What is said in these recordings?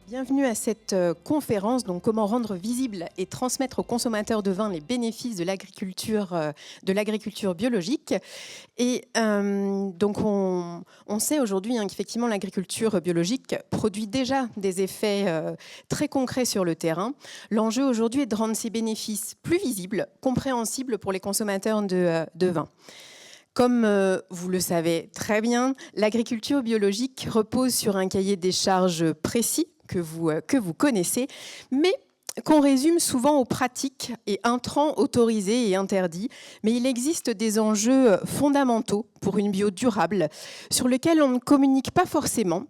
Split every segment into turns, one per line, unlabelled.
Bienvenue à cette conférence, donc comment rendre visible et transmettre aux consommateurs de vin les bénéfices de l'agriculture biologique. Et donc on sait aujourd'hui qu'effectivement l'agriculture biologique produit déjà des effets très concrets sur le terrain. L'enjeu aujourd'hui est de rendre ces bénéfices plus visibles, compréhensibles pour les consommateurs de vin. Comme vous le savez très bien, l'agriculture biologique repose sur un cahier des charges précis que vous connaissez, mais qu'on résume souvent aux pratiques et intrants autorisés et interdits. Mais il existe des enjeux fondamentaux pour une bio durable sur lesquels on ne communique pas forcément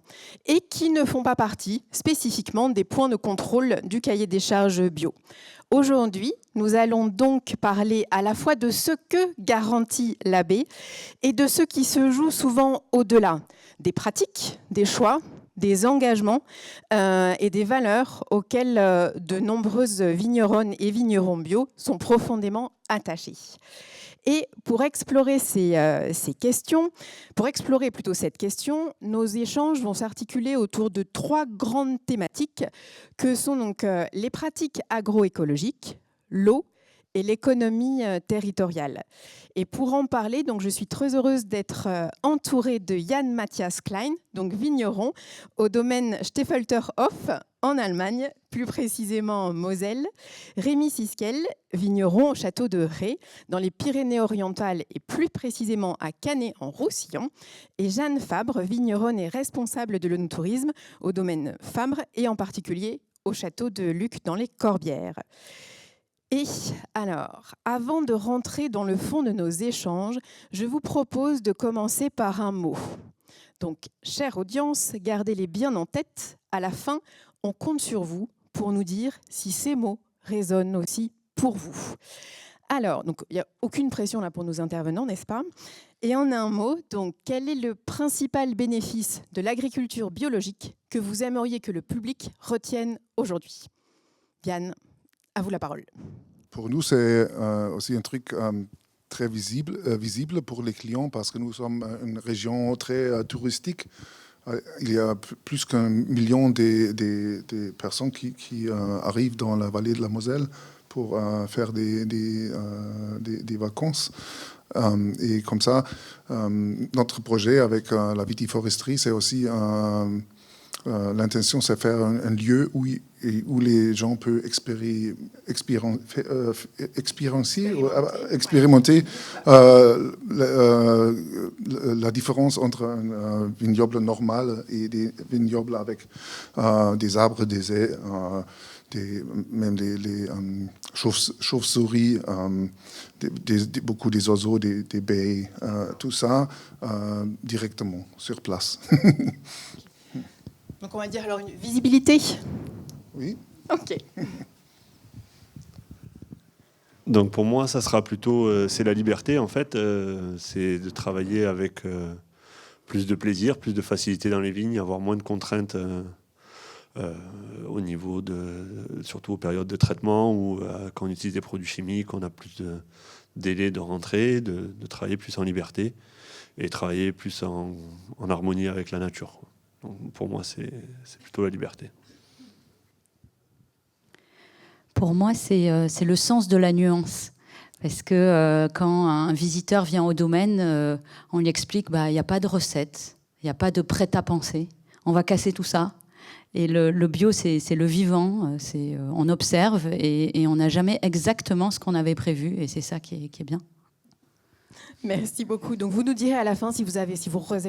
et qui ne font pas partie spécifiquement des points de contrôle du cahier des charges bio. Aujourd'hui, nous allons donc parler à la fois de ce que garantit l'AB et de ce qui se joue souvent au-delà, des pratiques, des choix, des engagements et des valeurs auxquelles de nombreuses vigneronnes et vignerons bio sont profondément attachés. Et pour explorer cette question, nos échanges vont s'articuler autour de trois grandes thématiques que sont donc les pratiques agroécologiques, l'eau et l'économie territoriale. Et pour en parler, donc, je suis très heureuse d'être entourée de Jan Matthias Klein, donc vigneron au domaine Staffelterhof en Allemagne, plus précisément en Moselle, Rémi Siskel, vigneron au château de Ré, dans les Pyrénées-Orientales et plus précisément à Canet en Roussillon, et Jeanne Fabre, vigneronne et responsable de l'œnotourisme au domaine Fabre et en particulier au château de Luc dans les Corbières. Et alors, avant de rentrer dans le fond de nos échanges, je vous propose de commencer par un mot. Donc, chère audience, gardez-les bien en tête. À la fin, on compte sur vous pour nous dire si ces mots résonnent aussi pour vous. Alors, donc, il n'y a aucune pression là pour nos intervenants, n'est-ce pas ? Et en un mot, donc, quel est le principal bénéfice de l'agriculture biologique que vous aimeriez que le public retienne aujourd'hui ? Yann, à vous la parole.
Pour nous, c'est aussi un truc très visible pour les clients parce que nous sommes une région très touristique. Il y a plus qu'1 million de personnes qui arrivent dans la vallée de la Moselle pour faire des vacances. Et comme ça, notre projet avec la vitiforesterie, c'est aussi l'intention, c'est faire un lieu où les gens peuvent expérimenter la différence entre un vignoble normal et des vignobles avec des arbres, des haies, même les chauves-souris, beaucoup des oiseaux, des baies, tout ça directement sur place.
Donc on va dire alors une visibilité.
Oui.
Ok.
Donc pour moi, ça sera plutôt, c'est la liberté en fait, c'est de travailler avec plus de plaisir, plus de facilité dans les vignes, avoir moins de contraintes au niveau surtout aux périodes de traitement ou quand on utilise des produits chimiques, on a plus de délai de rentrée, de travailler plus en liberté et travailler plus en harmonie avec la nature. Donc pour moi, c'est plutôt la liberté.
Pour moi, c'est le sens de la nuance. Parce que quand un visiteur vient au domaine, on lui explique il n'y a pas de recette, il n'y a pas de prêt-à-penser. On va casser tout ça. Et le bio, c'est le vivant. On observe et on n'a jamais exactement ce qu'on avait prévu. Et c'est ça qui est bien.
Merci beaucoup. Donc vous nous direz à la fin si vous avez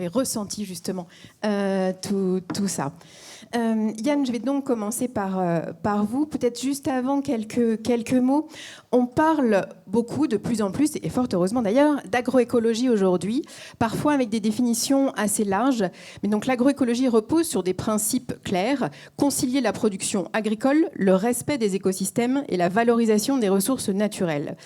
ressenti justement tout ça. Yann, je vais donc commencer par vous. Peut-être juste avant quelques mots. On parle beaucoup, de plus en plus, et fort heureusement d'ailleurs, d'agroécologie aujourd'hui, parfois avec des définitions assez larges. Mais donc l'agroécologie repose sur des principes clairs, concilier la production agricole, le respect des écosystèmes et la valorisation des ressources naturelles.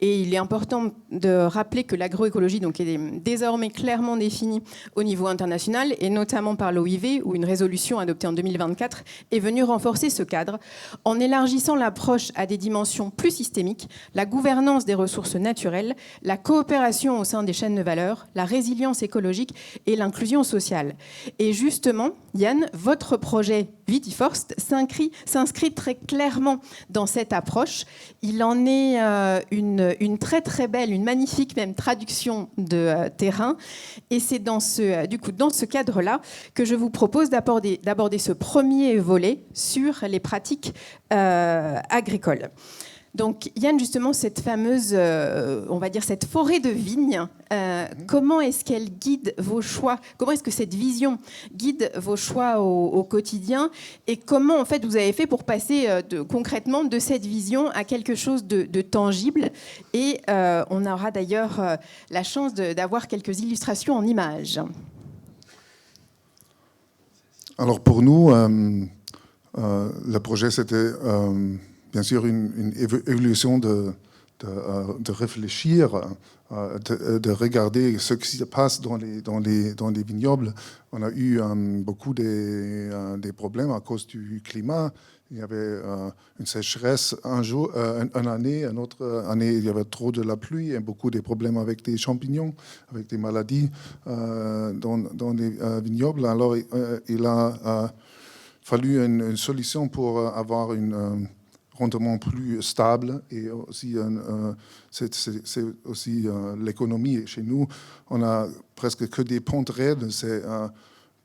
Et il est important de rappeler que l'agroécologie donc, est désormais clairement définie au niveau international, et notamment par l'OIV, où une résolution adoptée en 2024 est venue renforcer ce cadre, en élargissant l'approche à des dimensions plus systémiques, la gouvernance des ressources naturelles, la coopération au sein des chaînes de valeur, la résilience écologique et l'inclusion sociale. Et justement, Yann, votre projet Vitiforst s'inscrit très clairement dans cette approche. Il en est une très très belle, une magnifique même traduction de terrain. Et c'est dans ce cadre-là que je vous propose d'aborder ce premier volet sur les pratiques agricoles. Donc Yann, justement, cette fameuse, on va dire cette forêt de vignes, comment est-ce qu'elle guide vos choix? Comment est-ce que cette vision guide vos choix au quotidien? Et comment, en fait, vous avez fait pour passer concrètement de cette vision à quelque chose de tangible? Et on aura d'ailleurs la chance d'avoir quelques illustrations en images.
Alors pour nous, le projet, c'était bien sûr une évolution de réfléchir, de regarder ce qui se passe dans les vignobles. On a eu beaucoup des problèmes à cause du climat. Il y avait une sécheresse une année, une autre année, il y avait trop de la pluie et beaucoup de problèmes avec des champignons, avec des maladies dans les vignobles. Alors, il a fallu une solution pour avoir une rendement plus stable, et aussi c'est aussi l'économie chez nous. On a presque que des pentes raides, c'est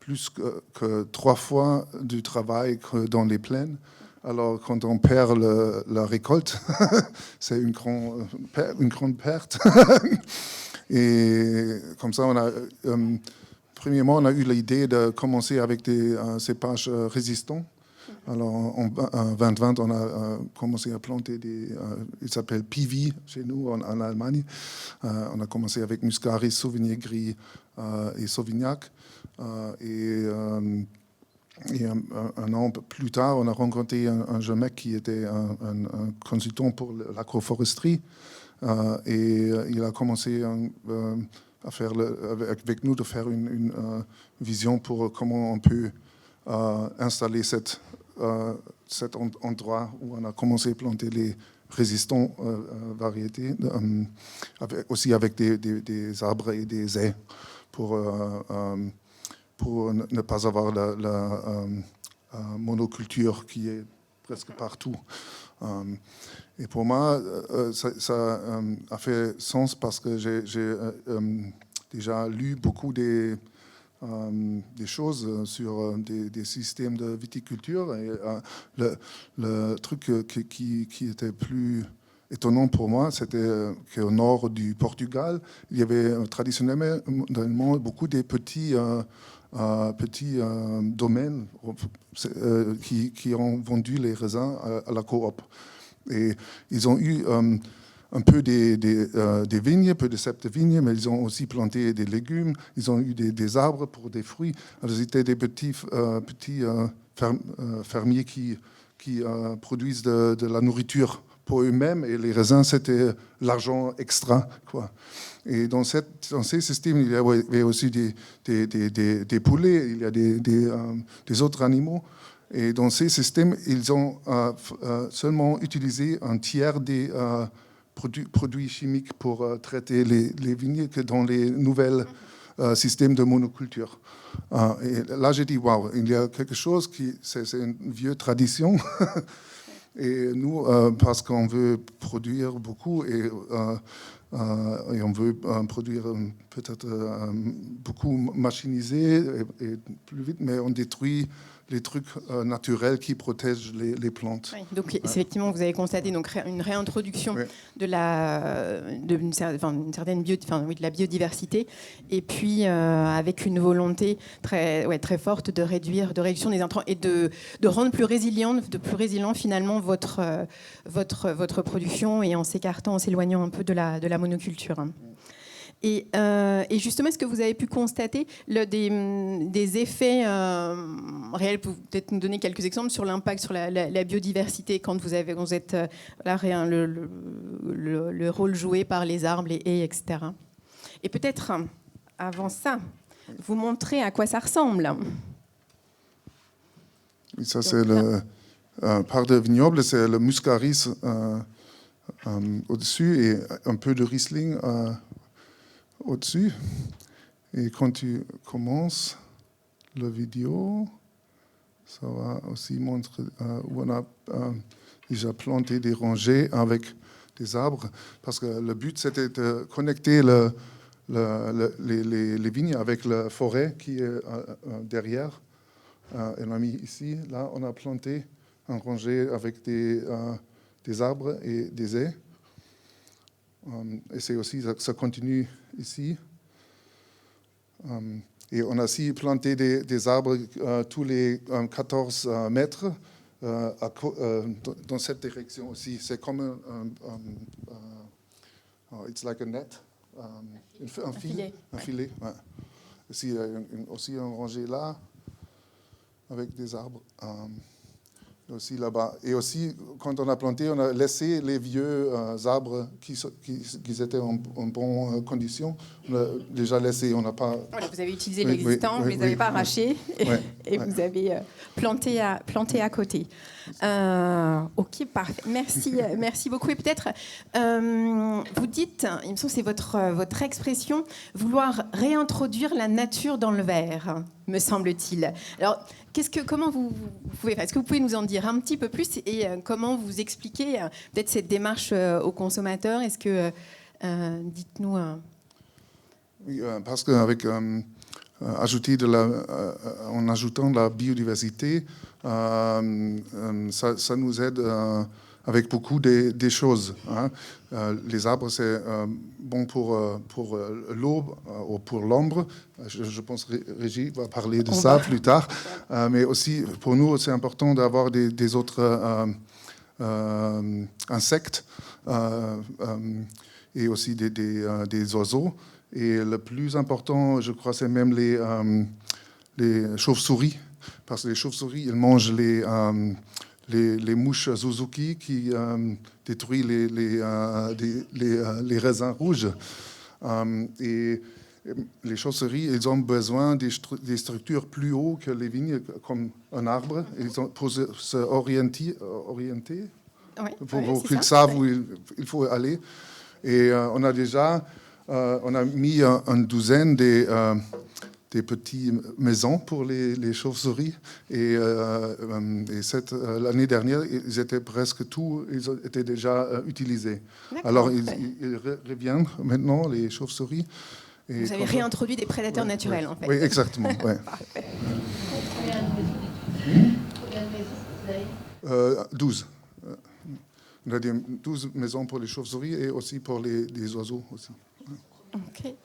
plus que 3 fois du travail que dans les plaines. Alors quand on perd la récolte, c'est une grande perte. Et comme ça, premièrement, on a eu l'idée de commencer avec des cépages résistants. Alors, en 2020, on a commencé à planter il s'appelle Pivi chez nous en Allemagne. On a commencé avec Muscaris, Sauvigny Gris et Sauvignac. Et un an plus tard, on a rencontré un jeune mec qui était un consultant pour l'agroforesterie. Et il a commencé à faire avec nous de faire une vision pour comment on peut installer cet endroit où on a commencé à planter les résistants variétés, aussi avec des arbres et des haies pour ne pas avoir la monoculture qui est presque partout. Et pour moi, ça a fait sens parce que j'ai déjà lu beaucoup des choses sur des systèmes de viticulture. Et le truc qui était plus étonnant pour moi, c'était qu'au nord du Portugal, il y avait traditionnellement beaucoup de petits domaines qui ont vendu les raisins à la coop. Et ils ont eu un peu des vignes, un peu de cèpes de vignes, mais ils ont aussi planté des légumes, ils ont eu des arbres pour des fruits. Alors, c'était des petits fermiers qui produisent de la nourriture pour eux-mêmes, et les raisins, c'était l'argent extra, quoi. Et dans ces systèmes, il y avait aussi des poulets, il y a des autres animaux. Et dans ces systèmes, ils ont seulement utilisé un tiers des produits chimiques pour traiter les vignes que dans les nouvelles systèmes de monoculture. Et là, j'ai dit, waouh, il y a quelque chose c'est une vieille tradition. Et nous, parce qu'on veut produire beaucoup et on veut produire peut-être beaucoup machinisé et plus vite, mais on détruit les trucs naturels qui protègent les plantes.
Oui, donc effectivement, vous avez constaté donc une réintroduction de la biodiversité, et puis avec une volonté très forte de réduction des intrants et de rendre plus résilient finalement votre production, et en s'éloignant un peu de la monoculture. Et justement, est-ce que vous avez pu constater des effets réels? Vous pouvez peut-être nous donner quelques exemples sur l'impact sur la biodiversité quand vous êtes le rôle joué par les arbres, les haies, etc. Et peut-être, avant ça, vous montrer à quoi ça ressemble.
Et ça, c'est part de vignoble, c'est le muscaris au-dessus et un peu de Riesling au-dessus. Et quand tu commences la vidéo, ça va aussi montrer où on a déjà planté des rangées avec des arbres, parce que le but, c'était de connecter les vignes avec la forêt qui est derrière. Et on a mis ici, là, on a planté un rangée avec des arbres et des haies. Et c'est aussi, ça continue ici. Et on a aussi planté des arbres tous les 14 mètres dans cette direction aussi. C'est comme it's like a net, un filet. Ouais. Ici, aussi un rangée là, avec des arbres. Aussi là-bas. Et aussi, quand on a planté, on a laissé les vieux arbres qui étaient en bonne condition. On a déjà laissé, on n'a pas...
Voilà, vous avez utilisé l'existant, vous ne les avez pas arrachés et vous avez planté à côté. Ok, parfait. Merci beaucoup. Et peut-être, vous dites, il me semble que c'est votre expression, vouloir réintroduire la nature dans le verre, me semble-t-il. Alors, comment vous pouvez, est-ce que vous pouvez nous en dire un petit peu plus et comment vous expliquez peut-être cette démarche aux consommateurs? Est-ce que, dites-nous...
Oui, parce qu'avec en ajoutant de la biodiversité, ça nous aide avec beaucoup des choses. Hein. Les arbres, c'est bon pour l'eau ou pour l'ombre. Je pense que Régie va parler de ça plus tard. Mais aussi, pour nous, c'est important d'avoir des autres insectes et aussi des oiseaux. Et le plus important, je crois, c'est même les chauves-souris. Parce que les chauves-souris, ils mangent les mouches Suzuki qui détruisent les raisins rouges. Et les chauves-souris, ils ont besoin des structures plus hautes que les vignes, comme un arbre, pour se orienter pour qu'ils savent où il faut aller. Et on a déjà mis une douzaine des petites maisons pour les chauves-souris. Et l'année dernière, ils étaient presque tous, ils étaient déjà utilisés. Alors, ils reviennent maintenant, les chauves-souris. Et
vous avez réintroduit des prédateurs naturels, en fait.
Oui, exactement. Ouais.
Parfait.
12. On a 12 maisons pour les chauves-souris et aussi pour les oiseaux aussi.
Okay.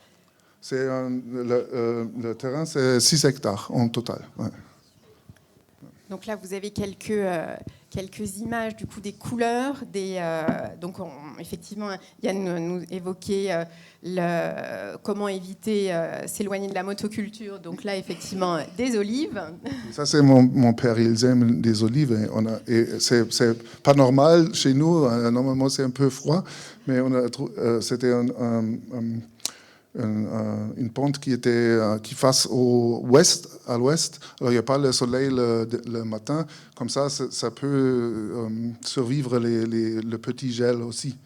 Le terrain, c'est 6 hectares en total. Ouais.
Donc là, vous avez quelques images du coup des couleurs. Donc effectivement, Yann nous évoquait comment éviter s'éloigner de la motoculture. Donc là, effectivement, des olives.
Ça, c'est mon père. Ils aiment des olives. Et c'est pas normal chez nous. Normalement, c'est un peu froid. Mais c'était une pente qui face à l'ouest. Alors, il n'y a pas le soleil le matin. Comme ça peut survivre le petit gel aussi.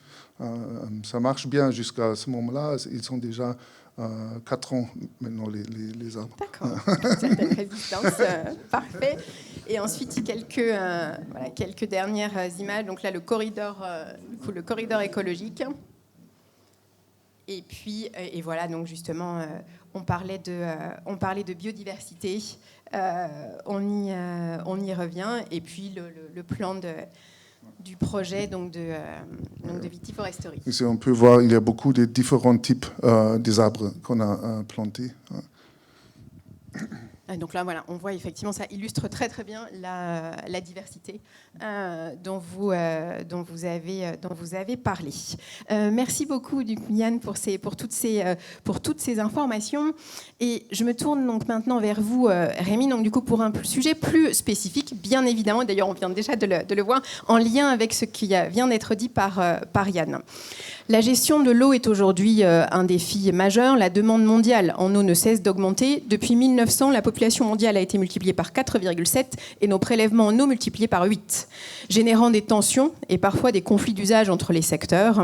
Ça marche bien jusqu'à ce moment-là. Ils sont déjà 4 ans maintenant, les arbres.
D'accord. Une certaine résistance. Parfait. Et ensuite, quelques dernières images. Donc là, le corridor écologique. Et puis, voilà, donc justement, on parlait de biodiversité, on y revient, et puis le plan du projet donc de Vitiforesterie.
Ici, on peut voir, il y a beaucoup de différents types des arbres qu'on a plantés.
Donc là, voilà, on voit effectivement, ça illustre très très bien la diversité dont vous avez parlé. Merci beaucoup, Yann, pour toutes ces informations. Et je me tourne donc maintenant vers vous, Rémi, donc du coup pour un sujet plus spécifique, bien évidemment. D'ailleurs, on vient déjà de le voir en lien avec ce qui vient d'être dit par Yann. La gestion de l'eau est aujourd'hui un défi majeur. La demande mondiale en eau ne cesse d'augmenter. Depuis 1900, la population mondiale a été multipliée par 4,7 et nos prélèvements en eau multipliés par 8, générant des tensions et parfois des conflits d'usage entre les secteurs.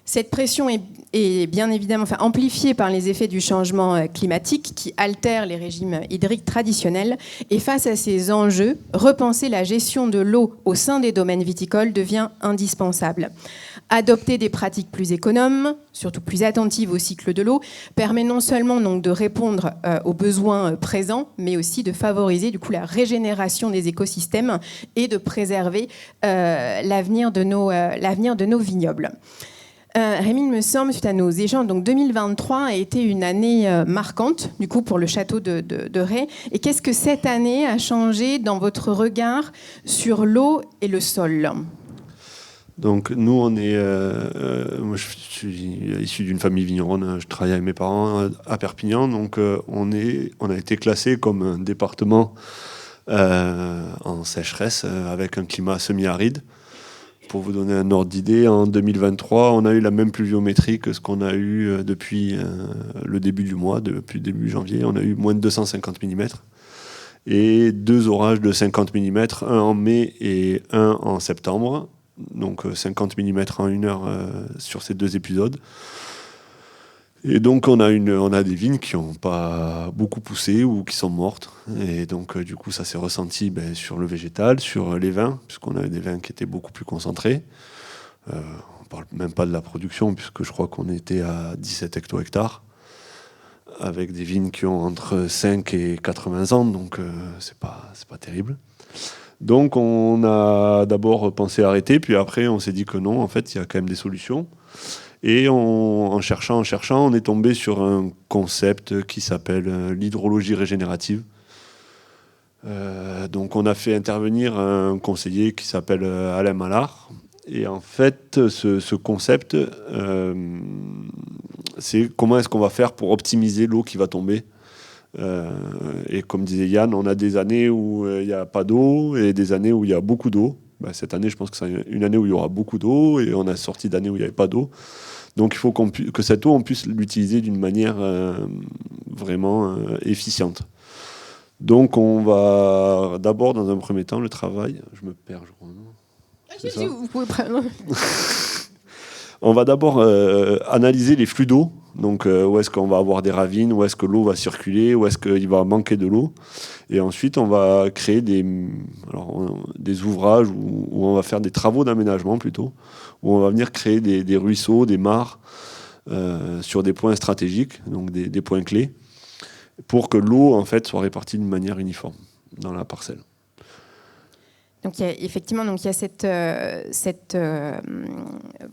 Cette pression est bien évidemment amplifiée par les effets du changement climatique qui altèrent les régimes hydriques traditionnels. Et face à ces enjeux, repenser la gestion de l'eau au sein des domaines viticoles devient indispensable. Adopter des pratiques plus économes, surtout plus attentives au cycle de l'eau, permet non seulement donc de répondre aux besoins présents, mais aussi de favoriser du coup la régénération des écosystèmes et de préserver l'avenir de nos vignobles. Rémi, il me semble, suite à nos échanges, donc 2023 a été une année marquante du coup pour le château de Ré. Et qu'est-ce que cette année a changé dans votre regard sur l'eau et le sol ?
Donc nous, moi je suis issu d'une famille vigneronne, je travaille avec mes parents à Perpignan, donc on a été classé comme un département en sécheresse avec un climat semi-aride. Pour vous donner un ordre d'idée, en 2023, on a eu la même pluviométrie que ce qu'on a eu depuis le début du mois, depuis le début janvier. On a eu moins de 250 mm et 2 orages de 50 mm, un en mai et un en septembre. Donc 50 mm en 1 heure sur ces 2 épisodes. Et donc on a des vignes qui n'ont pas beaucoup poussé ou qui sont mortes. Et donc du coup ça s'est ressenti sur le végétal, sur les vins, puisqu'on avait des vins qui étaient beaucoup plus concentrés. On ne parle même pas de la production, puisque je crois qu'on était à 17 hecto-hectares, avec des vignes qui ont entre 5 et 80 ans, donc c'est pas terrible. Donc on a d'abord pensé arrêter, puis après on s'est dit que non, en fait il y a quand même des solutions. Et en cherchant, on est tombé sur un concept qui s'appelle l'hydrologie régénérative. Donc on a fait intervenir un conseiller qui s'appelle Alain Mallard. Et en fait, ce concept, c'est comment est-ce qu'on va faire pour optimiser l'eau qui va tomber. Et comme disait Yann, on a des années où il n'y a pas d'eau et des années où il y a beaucoup d'eau. Cette année, je pense que c'est une année où il y aura beaucoup d'eau et on a sorti d'années où il n'y avait pas d'eau. Donc il faut que cette eau, on puisse l'utiliser d'une manière vraiment efficiente. Donc on va d'abord, dans un premier temps, le travail... Je me perds, je crois.
Vous pouvez prendre...
On va d'abord analyser les flux d'eau. Donc où est-ce qu'on va avoir des ravines, où est-ce que l'eau va circuler, où est-ce qu'il va manquer de l'eau. Et ensuite, on va créer des ouvrages où on va faire des travaux d'aménagement plutôt, où on va venir créer des ruisseaux, des mares sur des points stratégiques, donc des points clés, pour que l'eau en fait soit répartie d'une manière uniforme dans la parcelle.
Donc il y a effectivement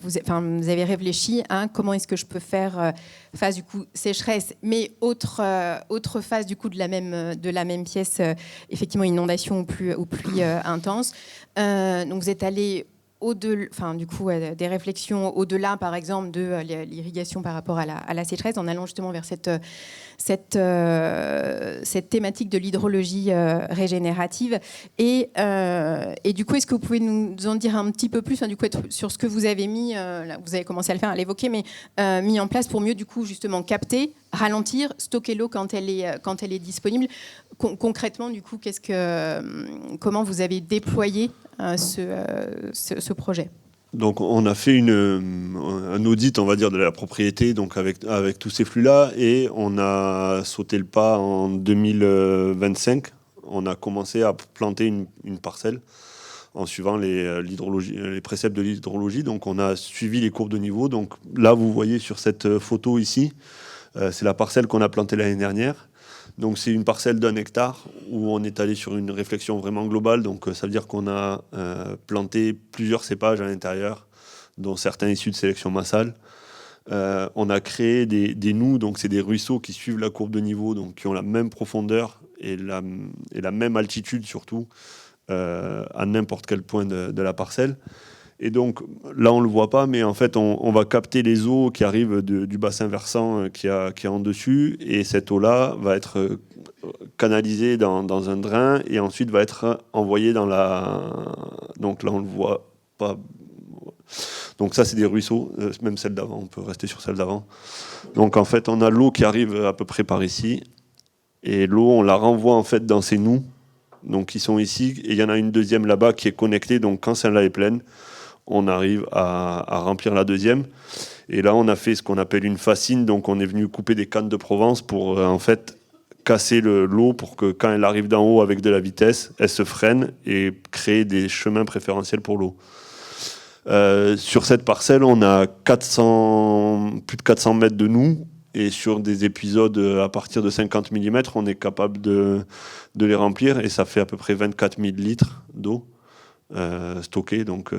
vous avez réfléchi à comment est-ce que je peux faire face du coup sécheresse, mais autre phase du coup de la même pièce, effectivement inondation ou pluie intense. Donc vous êtes allé au-delà, du coup, des réflexions au-delà, par exemple, de l'irrigation par rapport à la sécheresse, en allant justement vers cette thématique de l'hydrologie régénérative. Et du coup, est-ce que vous pouvez nous en dire un petit peu plus, du coup, sur ce que vous avez mis, là, vous avez commencé à le faire, à l'évoquer, mais mis en place pour mieux, du coup, justement, capter, ralentir, stocker l'eau quand elle est disponible. Concrètement, du coup, comment vous avez déployé ce projet?
Donc on a fait un audit, on va dire, de la propriété, donc avec tous ces flux-là, et on a sauté le pas en 2025. On a commencé à planter une parcelle en suivant les préceptes de l'hydrologie. Donc on a suivi les courbes de niveau. Donc là, vous voyez sur cette photo ici, c'est la parcelle qu'on a plantée l'année dernière. Donc c'est une parcelle d'1 hectare où on est allé sur une réflexion vraiment globale. Donc ça veut dire qu'on a planté plusieurs cépages à l'intérieur, dont certains issus de sélection massale. On a créé des nous, donc c'est des ruisseaux qui suivent la courbe de niveau, donc qui ont la même profondeur et la même altitude surtout à n'importe quel point de la parcelle. Et donc là on le voit pas, mais en fait on va capter les eaux qui arrivent du bassin versant qui est en dessus, et cette eau là va être canalisée dans un drain et ensuite va être envoyée dans donc là on le voit pas. Donc ça c'est des ruisseaux, même celle d'avant, on peut rester sur celle d'avant. Donc en fait on a l'eau qui arrive à peu près par ici, et l'eau on la renvoie en fait dans ces noues, donc qui sont ici, et il y en a une deuxième là-bas qui est connectée, donc quand celle-là est pleine, on arrive à remplir la deuxième. Et là on a fait ce qu'on appelle une fascine, donc on est venu couper des cannes de Provence pour en fait casser l'eau pour que quand elle arrive d'en haut avec de la vitesse, elle se freine et créer des chemins préférentiels pour l'eau. Sur cette parcelle, on a plus de 400 mètres de nous, et sur des épisodes à partir de 50 mm, on est capable de les remplir, et ça fait à peu près 24 000 litres d'eau stockée, donc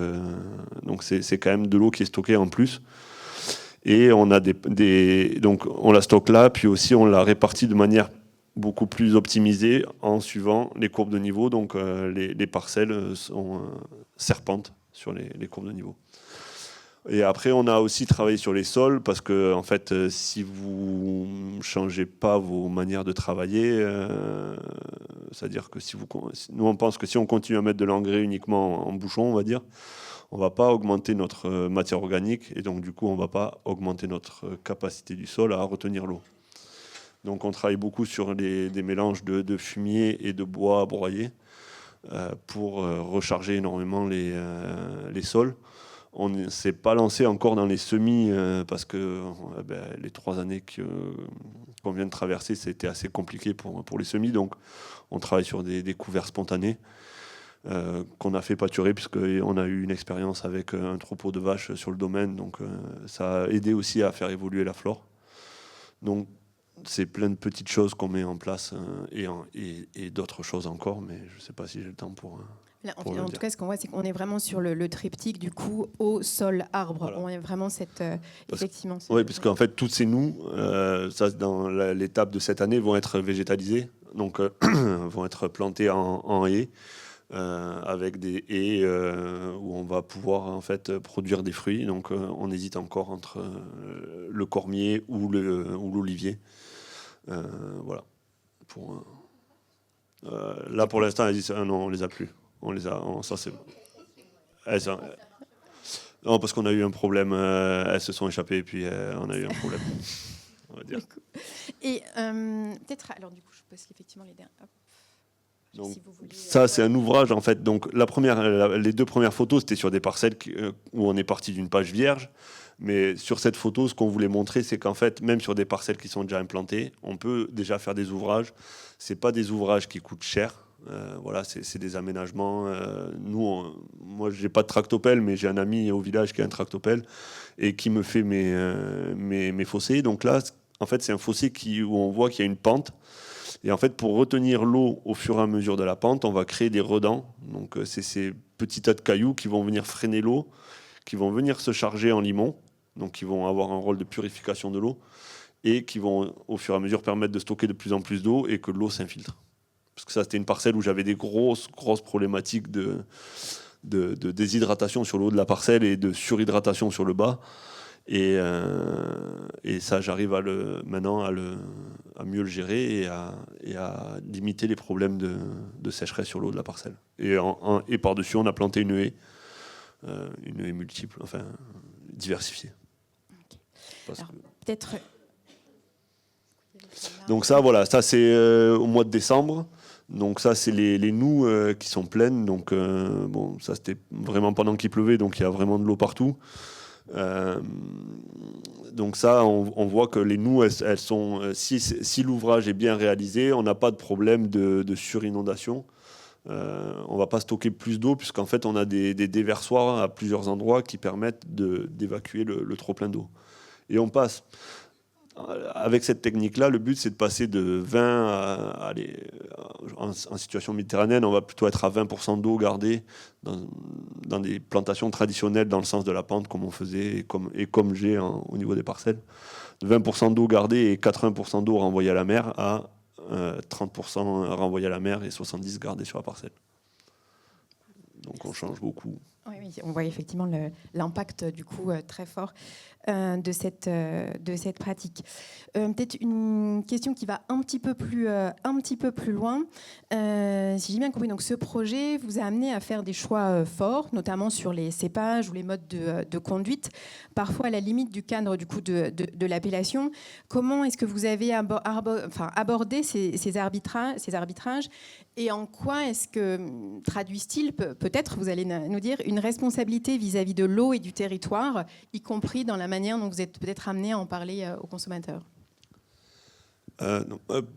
c'est quand même de l'eau qui est stockée en plus. Et on a donc on la stocke là, puis aussi on la répartit de manière beaucoup plus optimisée en suivant les courbes de niveau, donc les parcelles serpentent sur les courbes de niveau. Et après, on a aussi travaillé sur les sols, parce que en fait, si vous ne changez pas vos manières de travailler, c'est-à-dire que nous on pense que si on continue à mettre de l'engrais uniquement en bouchon, on va dire, on ne va pas augmenter notre matière organique, et donc du coup on ne va pas augmenter notre capacité du sol à retenir l'eau. Donc on travaille beaucoup sur des mélanges de fumier et de bois broyé pour recharger énormément les sols. On ne s'est pas lancé encore dans les semis parce que les 3 années qu'on vient de traverser, c'était assez compliqué pour les semis. Donc on travaille sur des couverts spontanés qu'on a fait pâturer, puisqu'on a eu une expérience avec un troupeau de vaches sur le domaine. Donc ça a aidé aussi à faire évoluer la flore. Donc c'est plein de petites choses qu'on met en place et d'autres choses encore, mais je ne sais pas si j'ai le temps pour...
Là, en tout cas, ce qu'on voit, c'est qu'on est vraiment sur le triptyque du coup eau, sol, arbre. Voilà. On est vraiment effectivement.
Oui, parce qu'en fait, toutes ces noues, ça, dans l'étape de cette année, vont être végétalisées, donc vont être plantées en haies, avec des haies où on va pouvoir en fait produire des fruits. Donc, on hésite encore entre le cormier ou l'olivier. Voilà. Là, pour l'instant, elles disent non, on les a plus. Ça c'est. Non, parce qu'on a eu un problème. Elles se sont échappées, et puis on a eu un problème. On va dire.
Et peut-être, alors du coup, je pense qu'effectivement les dernières.
Donc, ça, c'est un ouvrage en fait. Donc, les 2 premières photos, c'était sur des parcelles où on est parti d'une page vierge. Mais sur cette photo, ce qu'on voulait montrer, c'est qu'en fait, même sur des parcelles qui sont déjà implantées, on peut déjà faire des ouvrages. C'est pas des ouvrages qui coûtent cher. Voilà, c'est des aménagements. Moi, j'ai pas de tractopelle, mais j'ai un ami au village qui a un tractopelle et qui me fait mes fossés. Donc là, en fait, c'est un fossé où on voit qu'il y a une pente. Et en fait, pour retenir l'eau au fur et à mesure de la pente, on va créer des redans. Donc, c'est ces petits tas de cailloux qui vont venir freiner l'eau, qui vont venir se charger en limon, donc qui vont avoir un rôle de purification de l'eau, et qui vont, au fur et à mesure, permettre de stocker de plus en plus d'eau et que l'eau s'infiltre. Parce que ça, c'était une parcelle où j'avais des grosses problématiques de déshydratation sur le haut de la parcelle et de surhydratation sur le bas. Et ça, j'arrive maintenant à mieux le gérer et à limiter les problèmes de sécheresse sur le haut de la parcelle. Et par-dessus, on a planté une haie multiple, enfin diversifiée.
Okay. Alors, peut-être...
Donc ça, voilà, ça c'est au mois de décembre. Donc ça, c'est les noues qui sont pleines. Donc bon, ça c'était vraiment pendant qu'il pleuvait, donc il y a vraiment de l'eau partout. Donc ça, on voit que les noues, elles sont. Si l'ouvrage est bien réalisé, on n'a pas de problème de surinondation. On ne va pas stocker plus d'eau, puisqu'en fait, on a des déversoirs à plusieurs endroits qui permettent d'évacuer le trop-plein d'eau. Et on passe. Avec cette technique-là, le but, c'est de passer de 20 en situation méditerranéenne, on va plutôt être à 20% d'eau gardée dans des plantations traditionnelles dans le sens de la pente, comme on faisait et comme j'ai au niveau des parcelles. 20% d'eau gardée et 80% d'eau renvoyée à la mer à 30% renvoyés à la mer et 70% gardés sur la parcelle. Donc on change beaucoup.
Oui, oui, on voit effectivement l'impact du coup très fort de cette pratique. Peut-être une question qui va un petit peu plus loin. Si j'ai bien compris, donc ce projet vous a amené à faire des choix forts, notamment sur les cépages ou les modes de conduite, parfois à la limite du cadre du coup de l'appellation. Comment est-ce que vous avez abordé ces arbitrages et en quoi est-ce que traduisent-ils, peut-être vous allez nous dire, une responsabilité vis-à-vis de l'eau et du territoire, y compris dans la manière dont vous êtes peut-être amené à en parler aux consommateurs?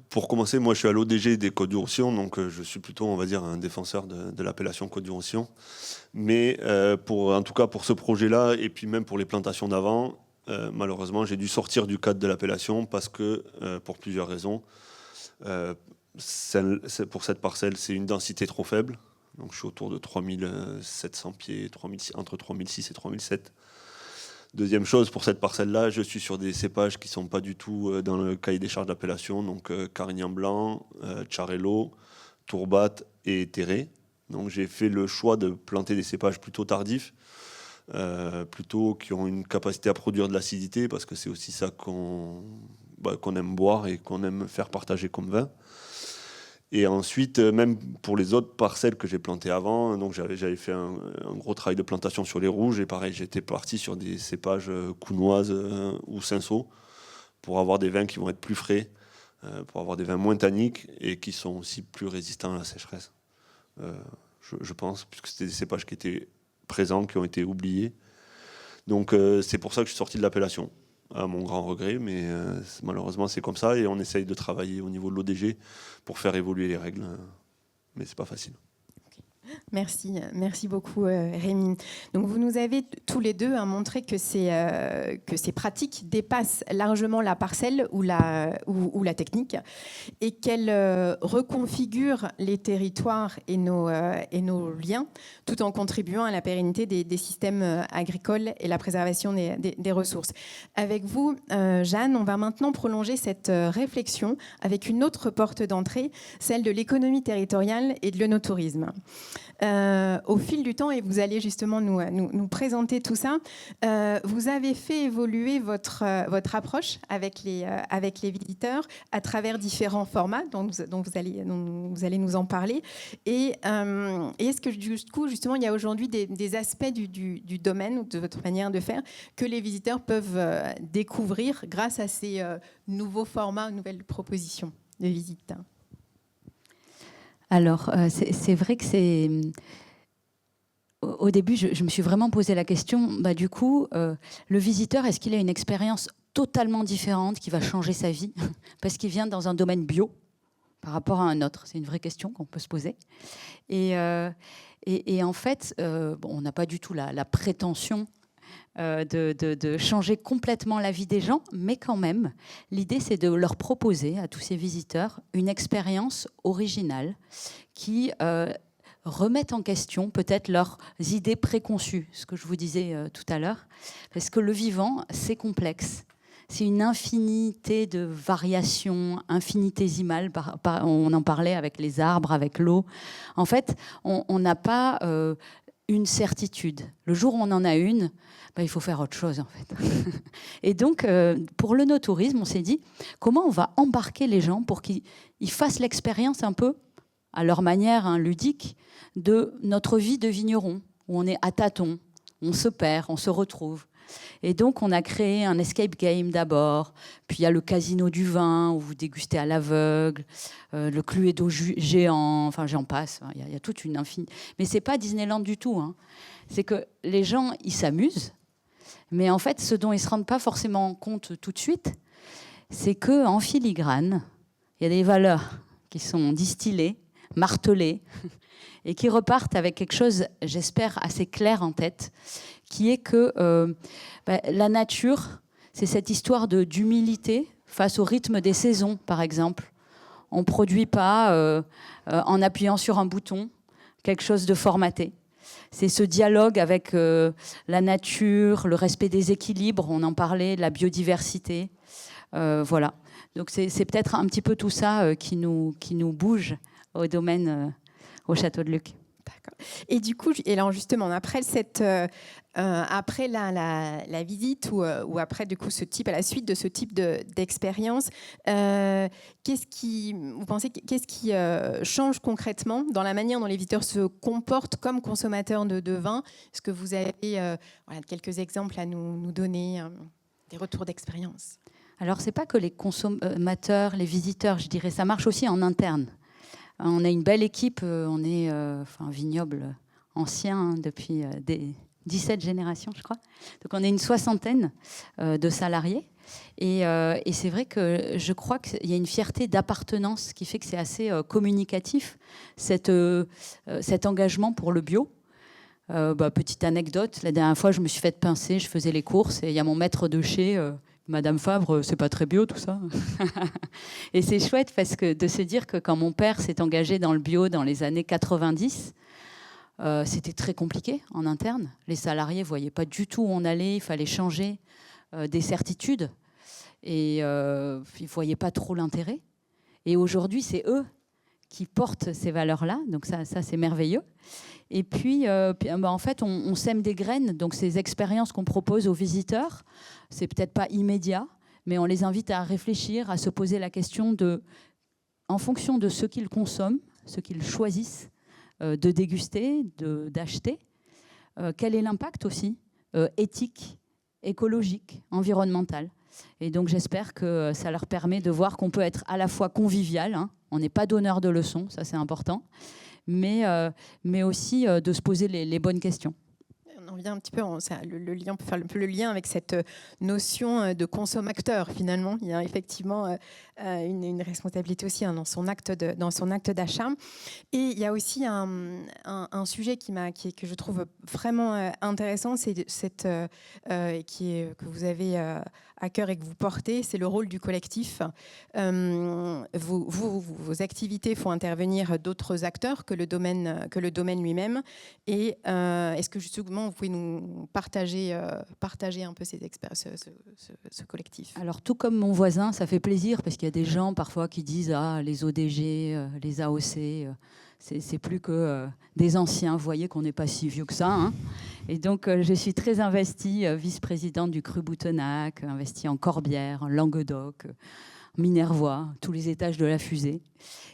Pour commencer, moi je suis à l'ODG des Côtes-du-Roussillon, donc je suis plutôt, on va dire, un défenseur de l'appellation Côtes-du-Roussillon. Mais en tout cas pour ce projet-là, et puis même pour les plantations d'avant, malheureusement j'ai dû sortir du cadre de l'appellation parce que, pour plusieurs raisons, pour cette parcelle, c'est une densité trop faible. Donc je suis autour de 3700 pieds, entre 3006 et 3007. Deuxième chose, pour cette parcelle-là, je suis sur des cépages qui ne sont pas du tout dans le cahier des charges d'appellation, donc Carignan blanc, Charello, Tourbat et Terré. Donc j'ai fait le choix de planter des cépages plutôt tardifs, plutôt qui ont une capacité à produire de l'acidité, parce que c'est aussi ça qu'on aime boire et qu'on aime faire partager comme vin. Et ensuite, même pour les autres parcelles que j'ai plantées avant, donc j'avais fait un gros travail de plantation sur les rouges. Et pareil, j'étais parti sur des cépages counoises ou cinsault pour avoir des vins qui vont être plus frais, pour avoir des vins moins tanniques et qui sont aussi plus résistants à la sécheresse. Je pense, puisque c'était des cépages qui étaient présents, qui ont été oubliés. Donc c'est pour ça que je suis sorti de l'appellation, à mon grand regret, mais malheureusement c'est comme ça et on essaye de travailler au niveau de l'ODG pour faire évoluer les règles, mais c'est pas facile.
Merci beaucoup Rémi. Donc vous nous avez tous les deux montré que ces pratiques dépassent largement la parcelle ou la technique et qu'elles reconfigurent les territoires et nos liens tout en contribuant à la pérennité des systèmes agricoles et la préservation des ressources. Avec vous, Jeanne, on va maintenant prolonger cette réflexion avec une autre porte d'entrée, celle de l'économie territoriale et de l'œnotourisme. Au fil du temps, et vous allez justement nous présenter tout ça, vous avez fait évoluer votre approche avec les visiteurs à travers différents formats dont vous allez nous en parler. Et est-ce que du coup, justement, il y a aujourd'hui des aspects du domaine ou de votre manière de faire que les visiteurs peuvent découvrir grâce à ces nouveaux formats, nouvelles propositions de visite?
Alors, c'est vrai que c'est... Au début, je me suis vraiment posé la question, du coup, le visiteur, est-ce qu'il a une expérience totalement différente qui va changer sa vie parce qu'il vient dans un domaine bio par rapport à un autre? C'est une vraie question qu'on peut se poser. Et en fait, on n'a pas du tout la prétention de changer complètement la vie des gens, mais quand même, l'idée, c'est de leur proposer à tous ces visiteurs une expérience originale qui remettent en question peut-être leurs idées préconçues, ce que je vous disais tout à l'heure, parce que le vivant, c'est complexe. C'est une infinité de variations infinitésimales. On en parlait avec les arbres, avec l'eau. En fait, on n'a pas une certitude. Le jour où on en a une, il faut faire autre chose, en fait. Et donc, pour l'œnotourisme, on s'est dit, comment on va embarquer les gens pour qu'ils fassent l'expérience un peu à leur manière ludique, de notre vie de vigneron, où on est à tâtons, on se perd, on se retrouve. Et donc, on a créé un escape game d'abord, puis il y a le casino du vin, où vous dégustez à l'aveugle, le Cluedo géant, enfin j'en passe, il y a toute une infinie... Mais ce n'est pas Disneyland du tout, hein. C'est que les gens, ils s'amusent, mais en fait, ce dont ils ne se rendent pas forcément compte tout de suite, c'est qu'en filigrane, il y a des valeurs qui sont distillées, martelés, et qui repartent avec quelque chose, j'espère, assez clair en tête, qui est que la nature, c'est cette histoire d'humilité face au rythme des saisons, par exemple. On ne produit pas, en appuyant sur un bouton, quelque chose de formaté. C'est ce dialogue avec la nature, le respect des équilibres, on en parlait, de la biodiversité. Voilà. Donc c'est peut-être un petit peu tout ça qui nous bouge au domaine, au château de Luc.
D'accord. Et du coup, et alors justement, après après la visite ou après du coup à la suite de ce type d'expérience, vous pensez qu'est-ce qui change concrètement dans la manière dont les visiteurs se comportent comme consommateurs de vin? Est-ce que vous avez quelques exemples à nous donner, des retours d'expérience?
Alors c'est pas que les consommateurs, les visiteurs, je dirais, ça marche aussi en interne. On a une belle équipe, on est un vignoble ancien depuis des 17 générations, je crois. Donc on est une 60aine de salariés. Et c'est vrai que je crois qu'il y a une fierté d'appartenance qui fait que c'est assez communicatif, cet engagement pour le bio. Petite anecdote, la dernière fois, je me suis fait pincer, je faisais les courses et il y a mon maître de chez... Madame Fabre, c'est pas très bio tout ça. Et c'est chouette parce que de se dire que quand mon père s'est engagé dans le bio dans les années 90, c'était très compliqué en interne. Les salariés ne voyaient pas du tout où on allait, il fallait changer des certitudes et ils ne voyaient pas trop l'intérêt. Et aujourd'hui, c'est eux qui portent ces valeurs-là, donc ça c'est merveilleux. Et puis, en fait, on sème des graines, donc ces expériences qu'on propose aux visiteurs, c'est peut-être pas immédiat, mais on les invite à réfléchir, à se poser la question en fonction de ce qu'ils consomment, ce qu'ils choisissent de déguster, d'acheter, quel est l'impact aussi éthique, écologique, environnemental. Et donc j'espère que ça leur permet de voir qu'on peut être à la fois convivial, hein, on n'est pas donneur de leçons, ça c'est important, mais aussi de se poser les bonnes questions.
On vient un petit peu, le lien, on peut faire un peu le lien avec cette notion de consommateur finalement. Il y a effectivement une responsabilité aussi dans son acte d'achat. Et il y a aussi un sujet que je trouve vraiment intéressant, c'est que vous avez à cœur et que vous portez, c'est le rôle du collectif. Vos activités font intervenir d'autres acteurs que le domaine lui-même. Et est-ce que justement vous pouvez nous partager un peu ces expériences, ce collectif?
Alors tout comme mon voisin, ça fait plaisir parce qu'il y a des gens parfois qui disent les ODG, les AOC, c'est plus que des anciens. Vous voyez qu'on n'est pas si vieux que ça. Hein. Et donc je suis très investie, vice-présidente du Cru Boutonnac, investie en Corbière, en Languedoc, Minervois, tous les étages de la fusée.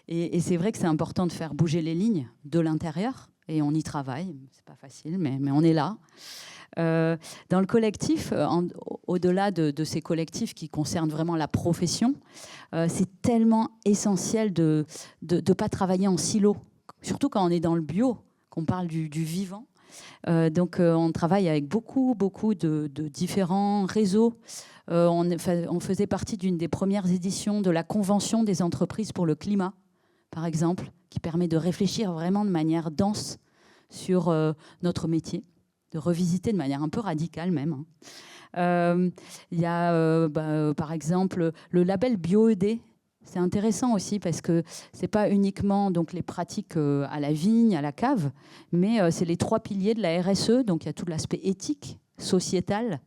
Et c'est vrai que c'est important de faire bouger les lignes de l'intérieur. Et on y travaille, c'est pas facile, mais on est là. Dans le collectif, au-delà de ces collectifs qui concernent vraiment la profession, c'est tellement essentiel de ne pas travailler en silo, surtout quand on est dans le bio, qu'on parle du vivant. Donc on travaille avec beaucoup de différents réseaux. On faisait partie d'une des premières éditions de la Convention des entreprises pour le climat, par exemple, qui permet de réfléchir vraiment de manière dense sur notre métier, de revisiter de manière un peu radicale même. Il y a par exemple le label BioED. C'est intéressant aussi parce que ce n'est pas uniquement donc, les pratiques à la vigne, à la cave, mais c'est les 3 piliers de la RSE. Donc il y a tout l'aspect éthique, sociétal.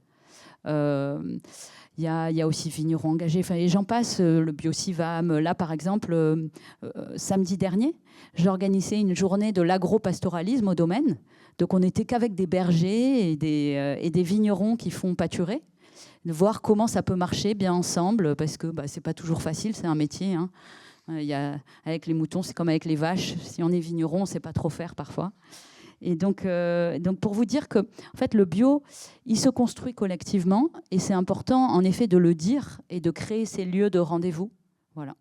Il y a aussi vignerons engagés, enfin, et j'en passe, le Biocivam. Là, par exemple, samedi dernier, j'ai organisé une journée de l'agro-pastoralisme au domaine. Donc, on n'était qu'avec des bergers et des vignerons qui font pâturer, de voir comment ça peut marcher bien ensemble, parce que c'est pas toujours facile, c'est un métier. Hein. Avec les moutons, c'est comme avec les vaches. Si on est vigneron, on ne sait pas trop faire parfois. Et donc pour vous dire que en fait, le bio, il se construit collectivement et c'est important en effet de le dire et de créer ces lieux de rendez-vous. Voilà.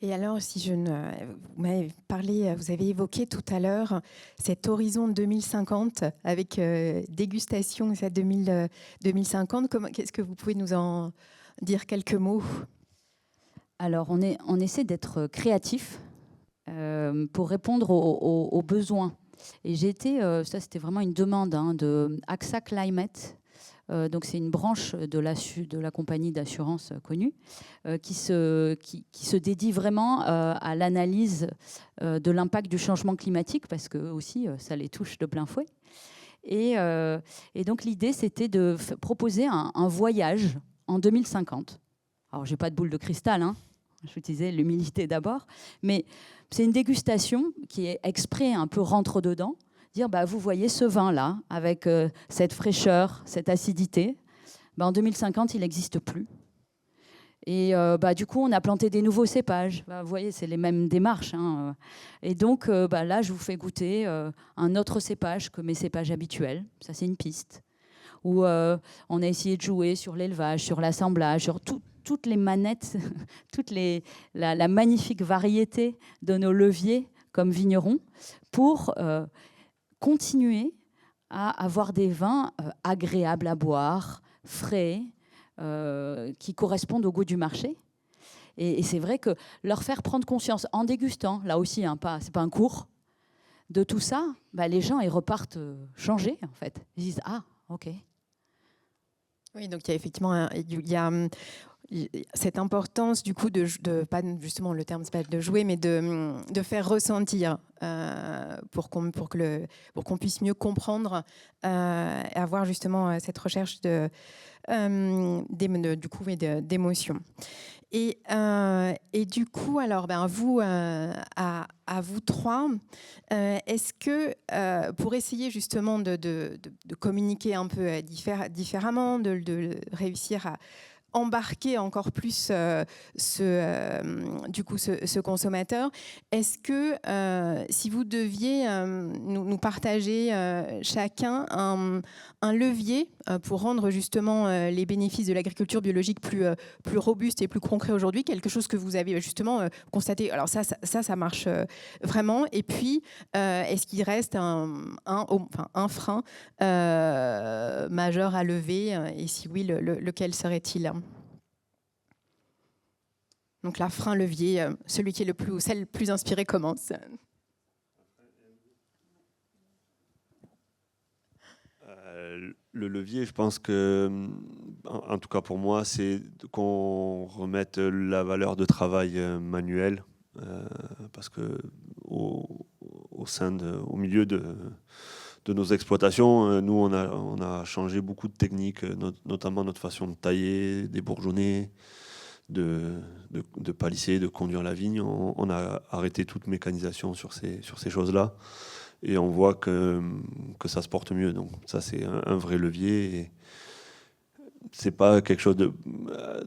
Et alors, vous m'avez parlé, vous avez évoqué tout à l'heure cet horizon 2050 avec dégustation 2050. Qu'est-ce que vous pouvez nous en dire quelques mots?
Alors, on essaie d'être créatif pour répondre aux besoins. Et j'ai été, ça c'était vraiment une demande de AXA Climate. Donc c'est une branche de la compagnie d'assurance connue qui se dédie vraiment à l'analyse de l'impact du changement climatique parce que aussi ça les touche de plein fouet. Et donc l'idée c'était de proposer un voyage en 2050 Alors, j'ai pas de boule de cristal, hein. Je vous disais l'humilité d'abord, mais c'est une dégustation qui est exprès un peu rentre dedans, dire bah, vous voyez ce vin-là, avec cette fraîcheur, cette acidité, bah, en 2050, il n'existe plus. Et du coup, on a planté des nouveaux cépages. Bah, vous voyez, c'est les mêmes démarches, hein. Et donc là, je vous fais goûter un autre cépage que mes cépages habituels. Ça, c'est une piste. Où on a essayé de jouer sur l'élevage, sur l'assemblage, sur toutes les manettes, la magnifique variété de nos leviers comme vignerons, pour continuer à avoir des vins agréables à boire, frais, qui correspondent au goût du marché. Et c'est vrai que leur faire prendre conscience en dégustant, là aussi, hein, c'est pas un cours, de tout ça, bah, les gens ils repartent changés en fait. Ils disent ah ok.
Oui, donc il y a effectivement cette importance du coup de pas justement le terme c'est pas de jouer mais de faire ressentir pour qu'on puisse mieux comprendre et avoir justement cette recherche d'émotions. Et du coup, alors, vous, à vous trois, est-ce que pour essayer justement de communiquer un peu différemment, de réussir à embarquer encore plus ce consommateur, est-ce que si vous deviez nous partager chacun un levier pour rendre justement les bénéfices de l'agriculture biologique plus robustes et plus concrets aujourd'hui, quelque chose que vous avez justement constaté, alors ça marche vraiment, et puis est-ce qu'il reste un frein majeur à lever, et si oui, lequel serait-il ? Donc là, frein, levier, celui qui est celle le plus inspiré commence.
Le levier, je pense que, en tout cas pour moi, c'est qu'on remette la valeur de travail manuel, parce que au milieu de nos exploitations, nous on a changé beaucoup de techniques, notamment notre façon de tailler, des bourgeonnets, de palisser, de conduire la vigne. On a arrêté toute mécanisation sur ces choses-là. Et on voit que ça se porte mieux. Donc ça, c'est un vrai levier. Et c'est pas quelque chose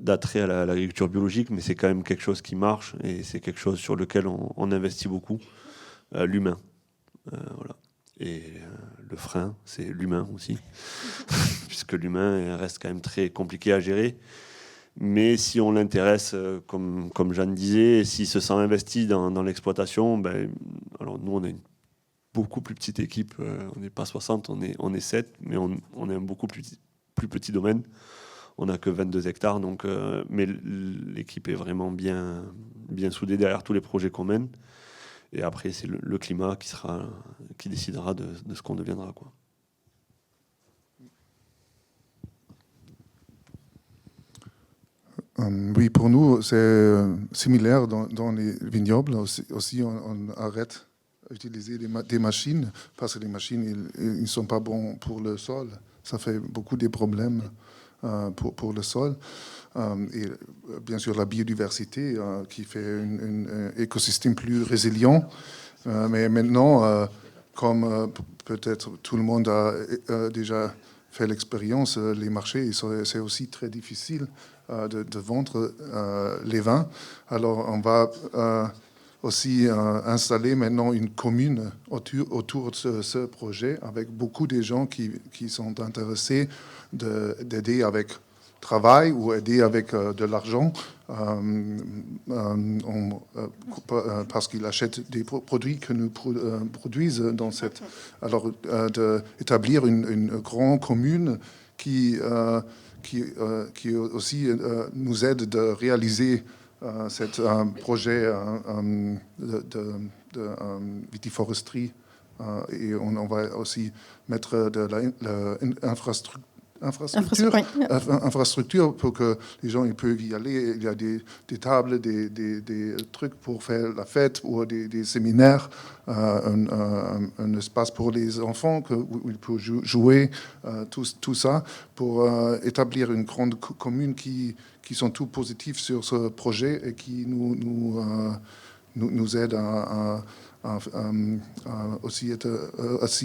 d'attrait à l'agriculture biologique, mais c'est quand même quelque chose qui marche. Et c'est quelque chose sur lequel on investit beaucoup. L'humain. Voilà. Et le frein, c'est l'humain aussi. Puisque l'humain reste quand même très compliqué à gérer. Mais si on l'intéresse, comme Jeanne disait, s'il se sent investi dans l'exploitation, alors nous, on est une beaucoup plus petite équipe. On n'est pas 60, on est 7, mais on est un beaucoup plus petit domaine. On n'a que 22 hectares, donc, mais l'équipe est vraiment bien soudée derrière tous les projets qu'on mène. Et après, c'est le climat qui décidera de ce qu'on deviendra, quoi.
Oui, pour nous, c'est similaire dans les vignobles. Aussi on arrête d'utiliser des machines parce que les machines, ils ne sont pas bons pour le sol. Ça fait beaucoup de problèmes pour le sol. Et bien sûr, la biodiversité qui fait un écosystème plus résilient. Mais maintenant, comme peut-être tout le monde a déjà fait l'expérience, les marchés, c'est aussi très difficile de vendre les vins. Alors, on va aussi installer maintenant une commune autour de ce projet avec beaucoup de gens qui sont intéressés d'aider avec travail ou aider avec de l'argent parce qu'ils achètent des produits que nous produisons dans cette... Alors, d'établir une grande commune qui aussi nous aide de réaliser cet projet de vitiforesterie. Et on va aussi mettre de infrastructure pour que les gens ils peuvent y aller. Il y a des tables, des trucs pour faire la fête ou des séminaires, un espace pour les enfants où ils peuvent jouer, tout ça, pour établir une grande commune qui sont tous positifs sur ce projet et qui nous aident à aussi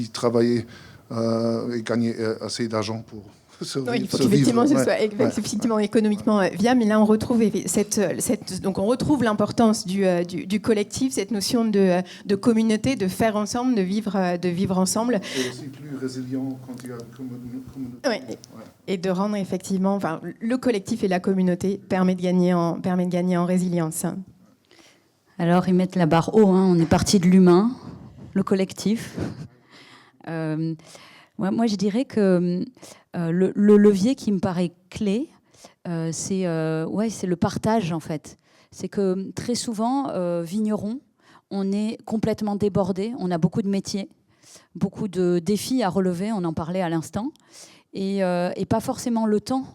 travailler et gagner assez d'argent pour survivre.
Oui, il faut qu'effectivement ce soit effectivement économiquement viable. Mais là, on retrouve donc on retrouve l'importance du collectif, cette notion de communauté, de faire ensemble, de vivre ensemble.
Et aussi plus résilient quand il y a une communauté.
Oui. Ouais. Et de rendre effectivement, le collectif et la communauté permet de gagner en résilience.
Alors, ils mettent la barre haut. On est parti de l'humain, le collectif. Moi, je dirais que le levier qui me paraît clé, c'est le partage, en fait. C'est que très souvent, vignerons, on est complètement débordés. On a beaucoup de métiers, beaucoup de défis à relever, on en parlait à l'instant, et pas forcément le temps,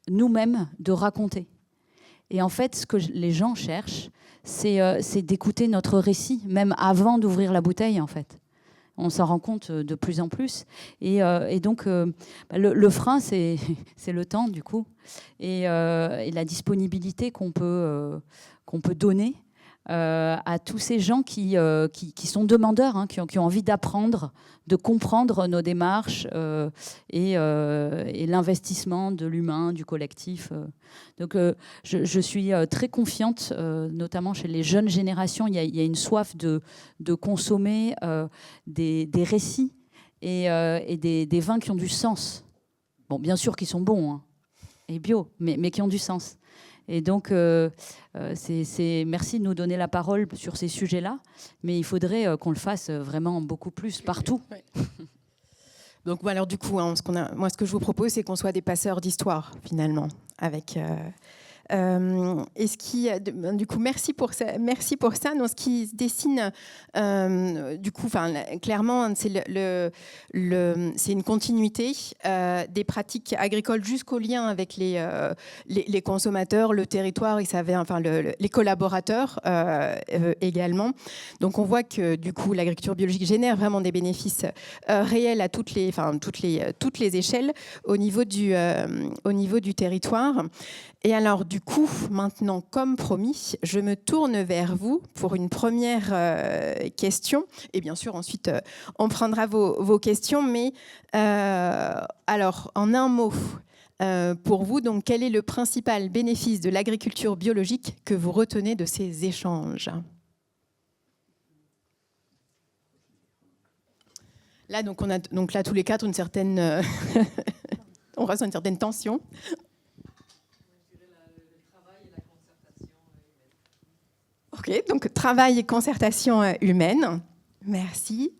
nous-mêmes, de raconter. Et en fait, ce que les gens cherchent, c'est d'écouter notre récit, même avant d'ouvrir la bouteille, en fait. On s'en rend compte de plus en plus. Et donc, le frein, c'est le temps, du coup, et la disponibilité qu'on peut donner à tous ces gens qui sont demandeurs, qui ont envie d'apprendre, de comprendre nos démarches et l'investissement de l'humain, du collectif. Donc, je suis très confiante, notamment chez les jeunes générations. Il y a une soif de consommer des récits et des vins qui ont du sens. Bon, bien sûr qu'ils sont bons et bio, mais qui ont du sens. Et donc, merci de nous donner la parole sur ces sujets-là, mais il faudrait qu'on le fasse vraiment beaucoup plus, partout.
Oui. Donc, alors du coup, moi, ce que je vous propose, c'est qu'on soit des passeurs d'histoire, finalement, avec... et ce qui, du coup, merci pour ça. Donc, ce qui se dessine, du coup, clairement, c'est c'est une continuité des pratiques agricoles jusqu'au lien avec les consommateurs, le territoire, les collaborateurs également. Donc, on voit que du coup, l'agriculture biologique génère vraiment des bénéfices réels à toutes les échelles au niveau du territoire. Et alors, du coup, maintenant, comme promis, je me tourne vers vous pour une première question. Et bien sûr, ensuite, on prendra vos questions. Mais alors, en un mot, pour vous, donc, quel est le principal bénéfice de l'agriculture biologique que vous retenez de ces échanges ? Là, donc, on a là tous les quatre une certaine... on ressent une certaine tension. Ok, donc travail et concertation humaine. Merci.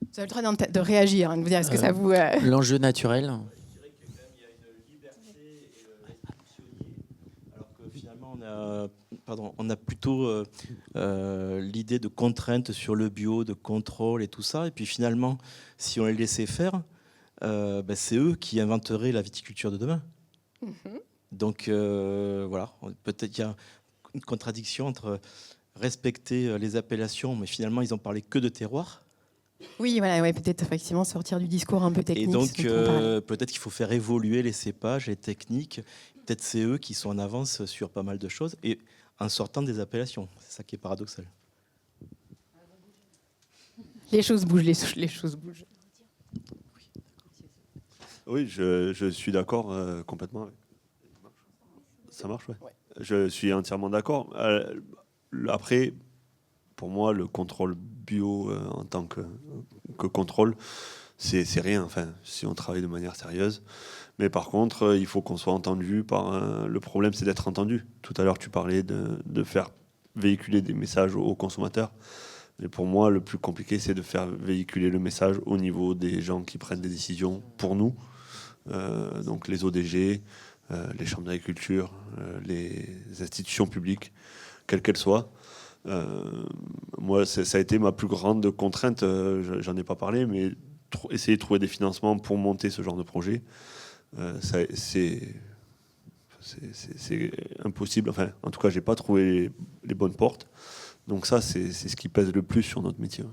Vous avez le droit de réagir, de vous dire est-ce que ça vous...
L'enjeu naturel.
Je dirais que quand même, il y a une liberté et restrictionnier, alors que finalement, on a plutôt l'idée de contraintes sur le bio, de contrôle et tout ça. Et puis finalement, si on les laissait faire, c'est eux qui inventeraient la viticulture de demain. Mm-hmm. Donc voilà, peut-être qu'il y a une contradiction entre respecter les appellations, mais finalement, ils ont parlé que de terroir.
Oui, voilà, ouais, peut-être effectivement sortir du discours un peu technique.
Et donc, peut-être qu'il faut faire évoluer les cépages, les techniques. Peut-être c'est eux qui sont en avance sur pas mal de choses, et en sortant des appellations. C'est ça qui est paradoxal.
Les choses bougent, les choses bougent.
Oui, je suis d'accord complètement. Ça marche, ouais. Je suis entièrement d'accord. Après, pour moi, le contrôle bio en tant que contrôle, c'est rien. Enfin, si on travaille de manière sérieuse. Mais par contre, il faut qu'on soit entendu par... le problème, c'est d'être entendu. Tout à l'heure, tu parlais de faire véhiculer des messages aux consommateurs. Et pour moi, le plus compliqué, c'est de faire véhiculer le message au niveau des gens qui prennent des décisions pour nous. Donc les ODG... les chambres d'agriculture, les institutions publiques, quelles qu'elles soient. Moi, ça a été ma plus grande contrainte, j'en ai pas parlé, mais essayer de trouver des financements pour monter ce genre de projet, c'est impossible. Enfin, en tout cas, j'ai pas trouvé les bonnes portes. Donc ça, c'est ce qui pèse le plus sur notre métier.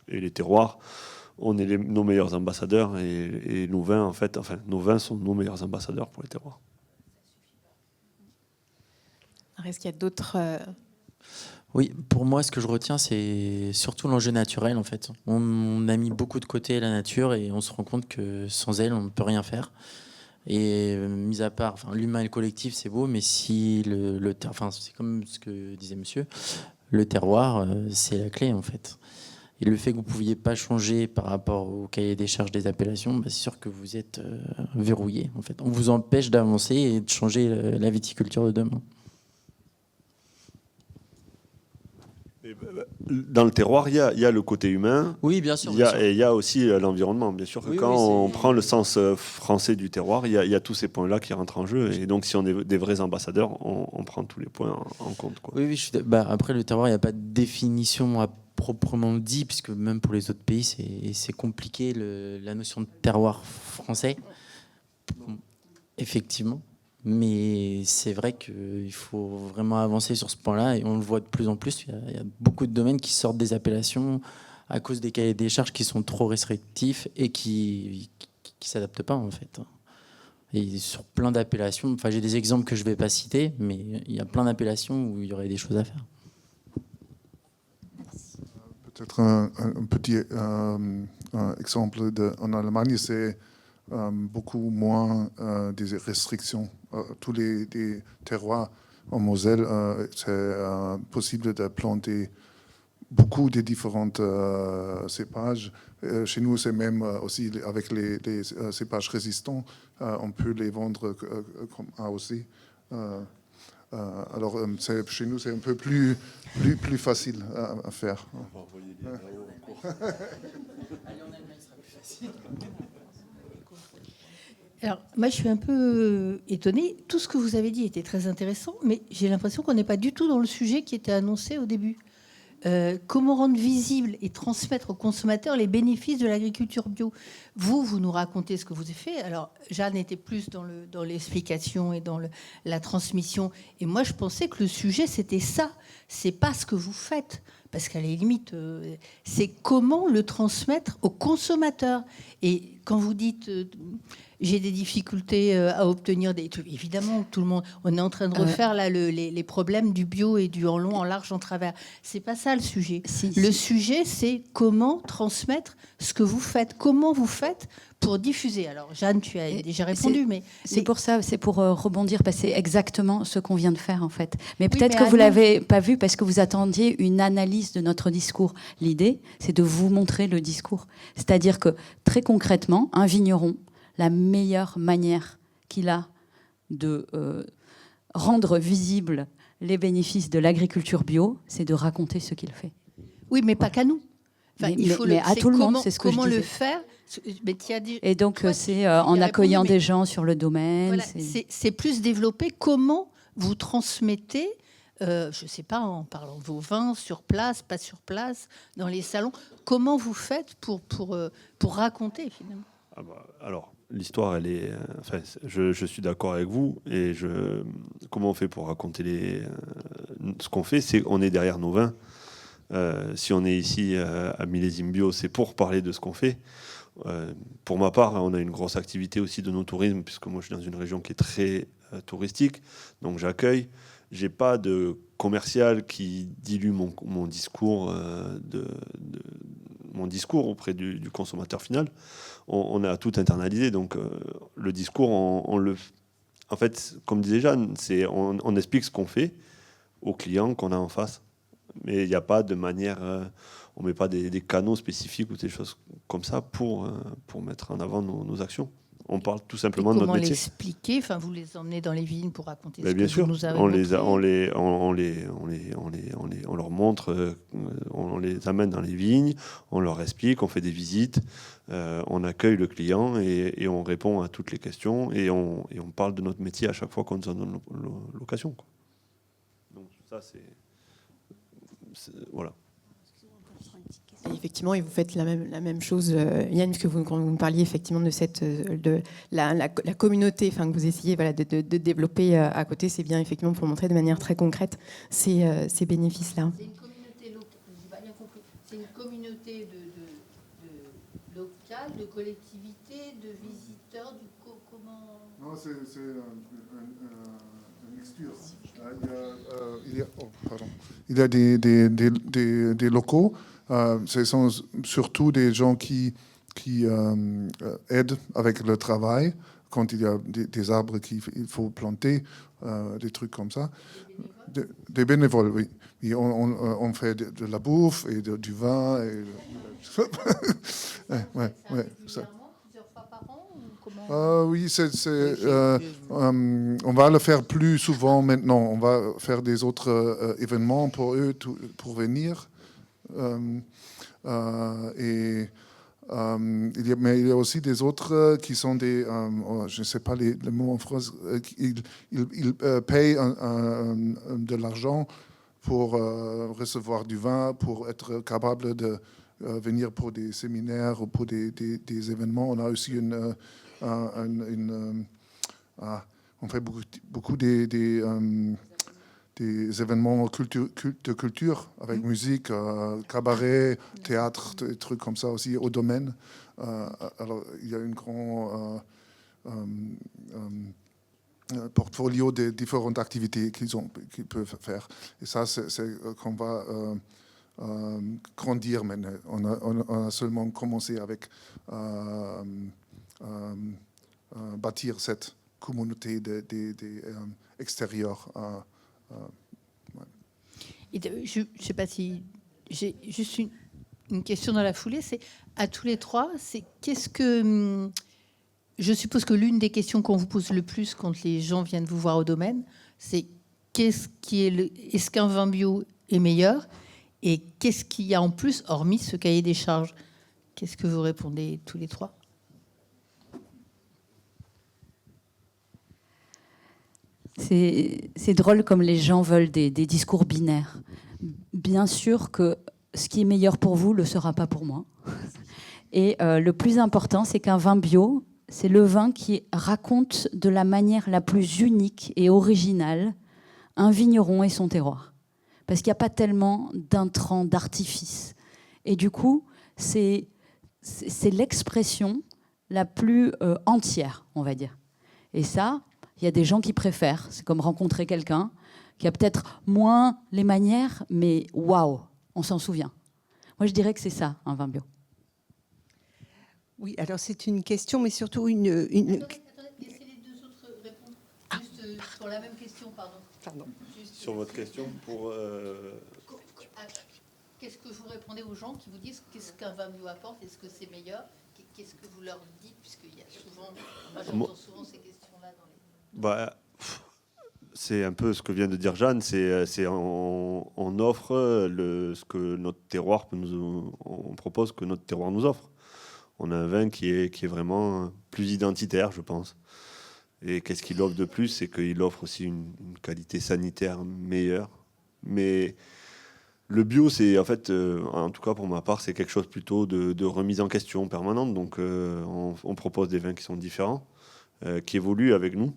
Et les terroirs, on est nos meilleurs ambassadeurs et nos vins, en fait, nos vins sont nos meilleurs ambassadeurs pour les terroirs.
Est-ce qu'il y a d'autres...
Oui, pour moi, ce que je retiens, c'est surtout l'enjeu naturel, en fait. On a mis beaucoup de côté la nature et on se rend compte que sans elle, on ne peut rien faire. Et mis à part, l'humain et le collectif, c'est beau, mais si c'est comme ce que disait monsieur, le terroir, c'est la clé, en fait. Et le fait que vous ne pouviez pas changer par rapport au cahier des charges des appellations, c'est sûr que vous êtes verrouillé, en fait. On vous empêche d'avancer et de changer la viticulture de demain.
Dans le terroir, il y a le côté humain.
Oui, bien sûr.
Et il y a aussi l'environnement. Bien sûr que quand on prend le sens français du terroir, il y a tous ces points-là qui rentrent en jeu. Et donc, si on est des vrais ambassadeurs, on prend tous les points en compte, quoi.
Oui, après, le terroir, il n'y a pas de définition à proprement dit, puisque même pour les autres pays, c'est compliqué, la notion de terroir français. Effectivement. Mais c'est vrai qu'il faut vraiment avancer sur ce point-là et on le voit de plus en plus. Il y a beaucoup de domaines qui sortent des appellations à cause des cahiers des charges qui sont trop restrictifs et qui s'adaptent pas, en fait. Et sur plein d'appellations, j'ai des exemples que je vais pas citer, mais il y a plein d'appellations où il y aurait des choses à faire.
Peut-être un petit exemple en Allemagne, c'est beaucoup moins des restrictions. Tous les terroirs en Moselle, c'est possible de planter beaucoup de différentes cépages. Chez nous, c'est même aussi avec les cépages résistants, on peut les vendre comme AOC. Alors, chez nous, c'est un peu plus facile à faire.
Alors, moi, je suis un peu étonnée. Tout ce que vous avez dit était très intéressant, mais j'ai l'impression qu'on n'est pas du tout dans le sujet qui était annoncé au début. Comment rendre visible et transmettre aux consommateurs les bénéfices de l'agriculture bio. Vous nous racontez ce que vous avez fait. Alors, Jeanne était plus dans l'explication et dans la transmission. Et moi, je pensais que le sujet, c'était ça. C'est pas ce que vous faites. Parce qu'à la limite, c'est comment le transmettre aux consommateurs. Et quand vous dites... j'ai des difficultés à obtenir des trucs. Évidemment, tout le monde, on est en train de refaire là les problèmes du bio et du en long, en large, en travers. C'est pas ça le sujet. Le sujet, c'est comment transmettre ce que vous faites. Comment vous faites pour diffuser. Alors, Jeanne, tu as déjà répondu, mais
c'est pour ça, c'est pour rebondir, parce que c'est exactement ce qu'on vient de faire en fait. Mais
Oui,
peut-être
mais
que vous l'avez pas vu parce que vous attendiez une analyse de notre discours. L'idée, c'est de vous montrer le discours. C'est-à-dire que très concrètement, un vigneron, la meilleure manière qu'il a de rendre visibles les bénéfices de l'agriculture bio, c'est de raconter ce qu'il fait.
Oui, mais pas qu'à nous. Enfin,
mais à tout le monde, c'est ce que je disais.
Comment le faire? Mais
et donc, c'est en accueillant des gens sur le domaine.
Voilà, c'est plus développé. Comment vous transmettez, je ne sais pas, en parlant de vos vins, sur place, pas sur place, dans les salons, comment vous faites pour raconter, finalement?
Alors, l'histoire, elle est... je suis d'accord avec vous. Et comment on fait pour raconter ce qu'on fait, c'est qu'on est derrière nos vins. Si on est ici à Millésime Bio, c'est pour parler de ce qu'on fait. Pour ma part, on a une grosse activité aussi de nos tourismes, puisque moi je suis dans une région qui est très touristique, donc j'accueille. J'ai pas de commercial qui dilue mon discours mon discours auprès du consommateur final. On a tout internalisé, donc le discours, en fait, comme disait Jeanne, on explique ce qu'on fait aux clients qu'on a en face, mais il n'y a pas de manière, on met pas des canaux spécifiques ou des choses comme ça pour mettre en avant nos actions. On parle tout simplement de notre métier.
Comment l'expliquer? Enfin, vous les emmenez dans les vignes pour raconter ce
bien
que
sûr,
vous nous avez
on leur montre, on les amène dans les vignes, on leur explique, on fait des visites, on accueille le client et on répond à toutes les questions et on parle de notre métier à chaque fois qu'on nous en donne l'occasion, quoi. Donc ça, c'est voilà.
Et effectivement, et vous faites la même chose, Yann, puisque quand vous me parliez effectivement de la communauté, enfin que vous essayez de développer à côté, c'est bien effectivement pour montrer de manière très concrète ces bénéfices-là.
C'est une communauté locale, j'ai pas bien compris. C'est une communauté de locale, de collectivité, de visiteurs, comment.
Non, c'est une mixture. Il y a des locaux. Ce sont surtout des gens qui aident avec le travail quand il y a des arbres qu'il faut planter, des trucs comme ça. Des bénévoles, oui. Et on fait de la bouffe et du vin. Et ouais, ça.
Plusieurs fois par an ou comment?
Oui, on va le faire plus souvent maintenant. On va faire des autres événements pour eux pour venir. Mais il y a aussi des autres qui sont des, je ne sais pas les mots en France, ils payent de l'argent pour recevoir du vin, pour être capable de venir pour des séminaires ou pour des événements. On a aussi on fait beaucoup des événements de culture avec musique, cabaret, théâtre, des trucs comme ça aussi au domaine. Alors, il y a une grande portfolio de différentes activités qu'ils peuvent faire. Et ça, c'est qu'on va grandir maintenant. On a seulement commencé avec bâtir cette communauté extérieure.
Je ne sais pas si j'ai juste une question dans la foulée, c'est à tous les trois, c'est qu'est-ce que je suppose que l'une des questions qu'on vous pose le plus quand les gens viennent vous voir au domaine, c'est est-ce qu'un vin bio est meilleur et qu'est-ce qu'il y a en plus hormis ce cahier des charges? Qu'est-ce que vous répondez tous les trois?
C'est drôle comme les gens veulent des discours binaires. Bien sûr que ce qui est meilleur pour vous ne le sera pas pour moi. Et le plus important, c'est qu'un vin bio, c'est le vin qui raconte de la manière la plus unique et originale un vigneron et son terroir. Parce qu'il n'y a pas tellement d'intrants, d'artifices. Et du coup, c'est l'expression la plus entière, on va dire. Et ça, il y a des gens qui préfèrent. C'est comme rencontrer quelqu'un qui a peut-être moins les manières, mais waouh, on s'en souvient. Moi, je dirais que c'est ça, un vin bio.
Oui, alors c'est une question, mais surtout une...
Attendez, laissez les deux autres répondre. Juste sur la même question, pardon.
Sur votre question,
qu'est-ce que vous répondez aux gens qui vous disent qu'est-ce qu'un vin bio apporte? Est-ce que c'est meilleur? Qu'est-ce que vous leur dites? Puisqu'il y a souvent... Moi, j'entends souvent ces questions-là dans les...
c'est un peu ce que vient de dire Jeanne, on offre ce que notre terroir on propose que notre terroir nous offre. On a un vin qui est vraiment plus identitaire, je pense. Et qu'est-ce qu'il offre de plus? C'est qu'il offre aussi une qualité sanitaire meilleure. Mais le bio, c'est en fait, en tout cas pour ma part, c'est quelque chose plutôt de remise en question permanente. Donc on propose des vins qui sont différents, qui évoluent avec nous.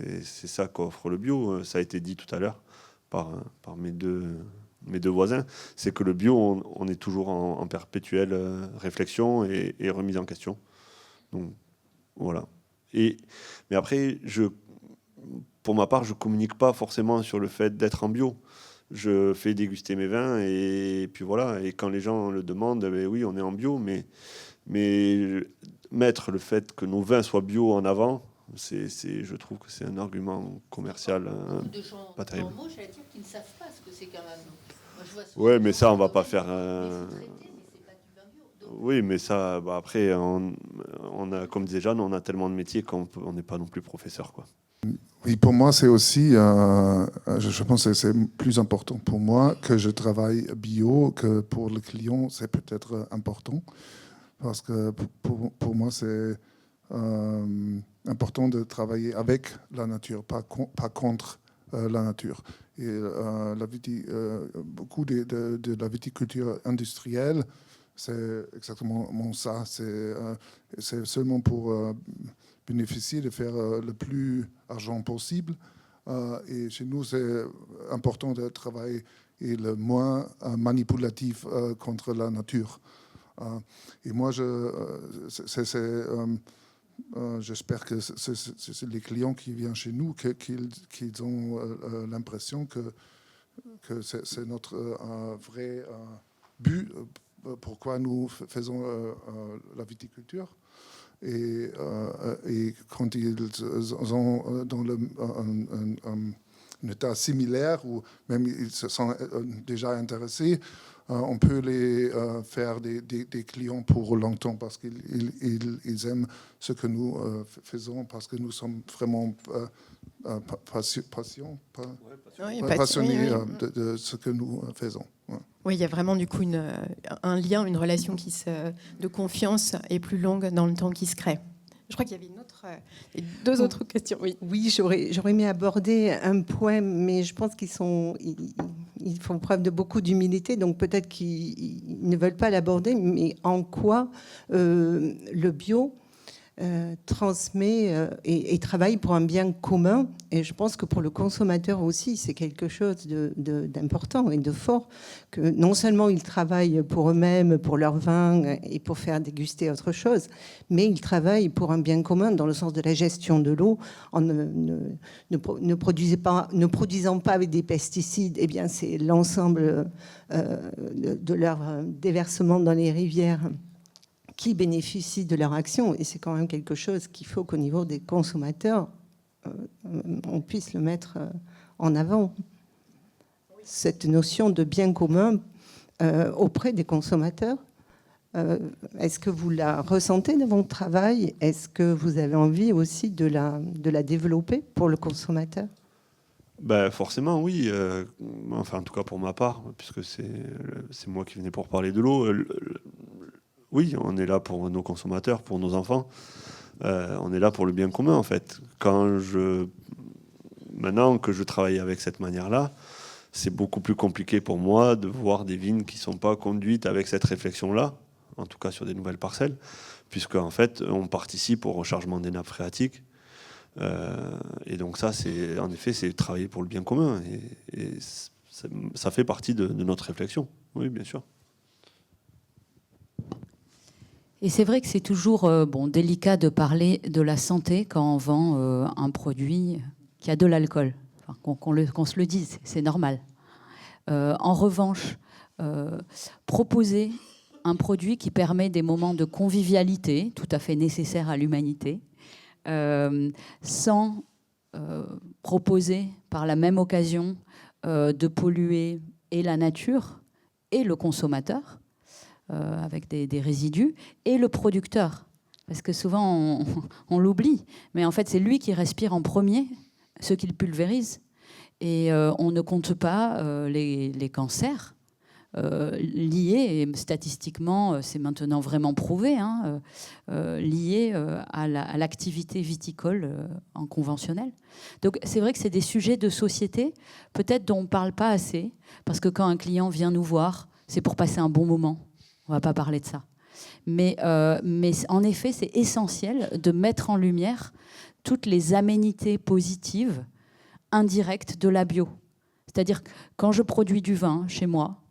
Et c'est ça qu'offre le bio. Ça a été dit tout à l'heure par mes deux voisins. C'est que le bio, on est toujours en perpétuelle réflexion et remise en question. Donc voilà. Mais après, pour ma part, je communique pas forcément sur le fait d'être en bio. Je fais déguster mes vins et puis voilà. Et quand les gens le demandent, oui, on est en bio, mais mettre le fait que nos vins soient bio en avant, je trouve que c'est un argument commercial pas terrible.
J'allais dire qu'ils ne savent pas ce que c'est qu'un vin bio.
Ouais, mais ça, on va pas faire. Oui, mais ça, après, on a, comme disait Jeanne, on a tellement de métiers qu'on n'est pas non plus professeur, quoi.
Oui, pour moi, c'est aussi, je pense que c'est plus important pour moi que je travaille bio que pour le client, c'est peut-être important. Parce que pour moi, c'est important de travailler avec la nature, pas contre la nature. Et beaucoup de la viticulture industrielle, c'est exactement ça. C'est seulement pour bénéficier de faire le plus d'argent possible. Et chez nous, c'est important de travailler et le moins manipulatif contre la nature. Et moi, j'espère que c'est les clients qui viennent chez nous qu'ils ont l'impression que c'est notre vrai but, pourquoi nous faisons la viticulture. Et quand ils sont dans un état similaire, ou même ils se sont déjà intéressés, on peut les faire des clients pour longtemps parce qu'ils aiment ce que nous faisons, parce que nous sommes vraiment passionnés de ce que nous faisons. Ouais.
Oui, il y a vraiment du coup un lien, une relation de confiance et plus longue dans le temps qui se crée. Je crois qu'il y avait deux autres questions.
Oui, j'aurais aimé aborder un point, mais je pense qu'ils font preuve de beaucoup d'humilité, donc peut-être qu'ils ne veulent pas l'aborder, mais en quoi le bio transmet et travaille pour un bien commun. Et je pense que pour le consommateur aussi, c'est quelque chose d'important et de fort, que non seulement ils travaillent pour eux-mêmes, pour leur vin et pour faire déguster autre chose, mais ils travaillent pour un bien commun dans le sens de la gestion de l'eau, en ne produisant pas avec des pesticides. Eh bien, c'est l'ensemble de leur déversement dans les rivières qui bénéficient de leur action. Et c'est quand même quelque chose qu'il faut qu'au niveau des consommateurs, on puisse le mettre en avant. Cette notion de bien commun auprès des consommateurs, est-ce que vous la ressentez dans votre travail? Est-ce que vous avez envie aussi de la développer pour le consommateur?
Forcément, oui. Enfin, en tout cas pour ma part, puisque c'est moi qui venais pour parler de l'eau. Oui, on est là pour nos consommateurs, pour nos enfants. On est là pour le bien commun, en fait. Maintenant que je travaille avec cette manière-là, c'est beaucoup plus compliqué pour moi de voir des vignes qui ne sont pas conduites avec cette réflexion-là, en tout cas sur des nouvelles parcelles, puisque en fait, on participe au rechargement des nappes phréatiques. Et donc ça, en effet, c'est travailler pour le bien commun. Et ça fait partie de notre réflexion. Oui, bien sûr.
Et c'est vrai que c'est toujours délicat de parler de la santé quand on vend un produit qui a de l'alcool. Enfin, qu'on se le dise, c'est normal. En revanche, proposer un produit qui permet des moments de convivialité, tout à fait nécessaires à l'humanité, sans proposer par la même occasion de polluer et la nature et le consommateur, avec des résidus, et le producteur. Parce que souvent, on l'oublie. Mais en fait, c'est lui qui respire en premier ce qu'il pulvérise. Et on ne compte pas les cancers liés, et statistiquement, c'est maintenant vraiment prouvé, liés à l'activité viticole en conventionnel. Donc, c'est vrai que c'est des sujets de société, peut-être dont on ne parle pas assez, parce que quand un client vient nous voir, c'est pour passer un bon moment. On ne va pas parler de ça. Mais en effet, c'est essentiel de mettre en lumière toutes les aménités positives, indirectes de la bio. C'est-à-dire que quand je produis du vin chez moi,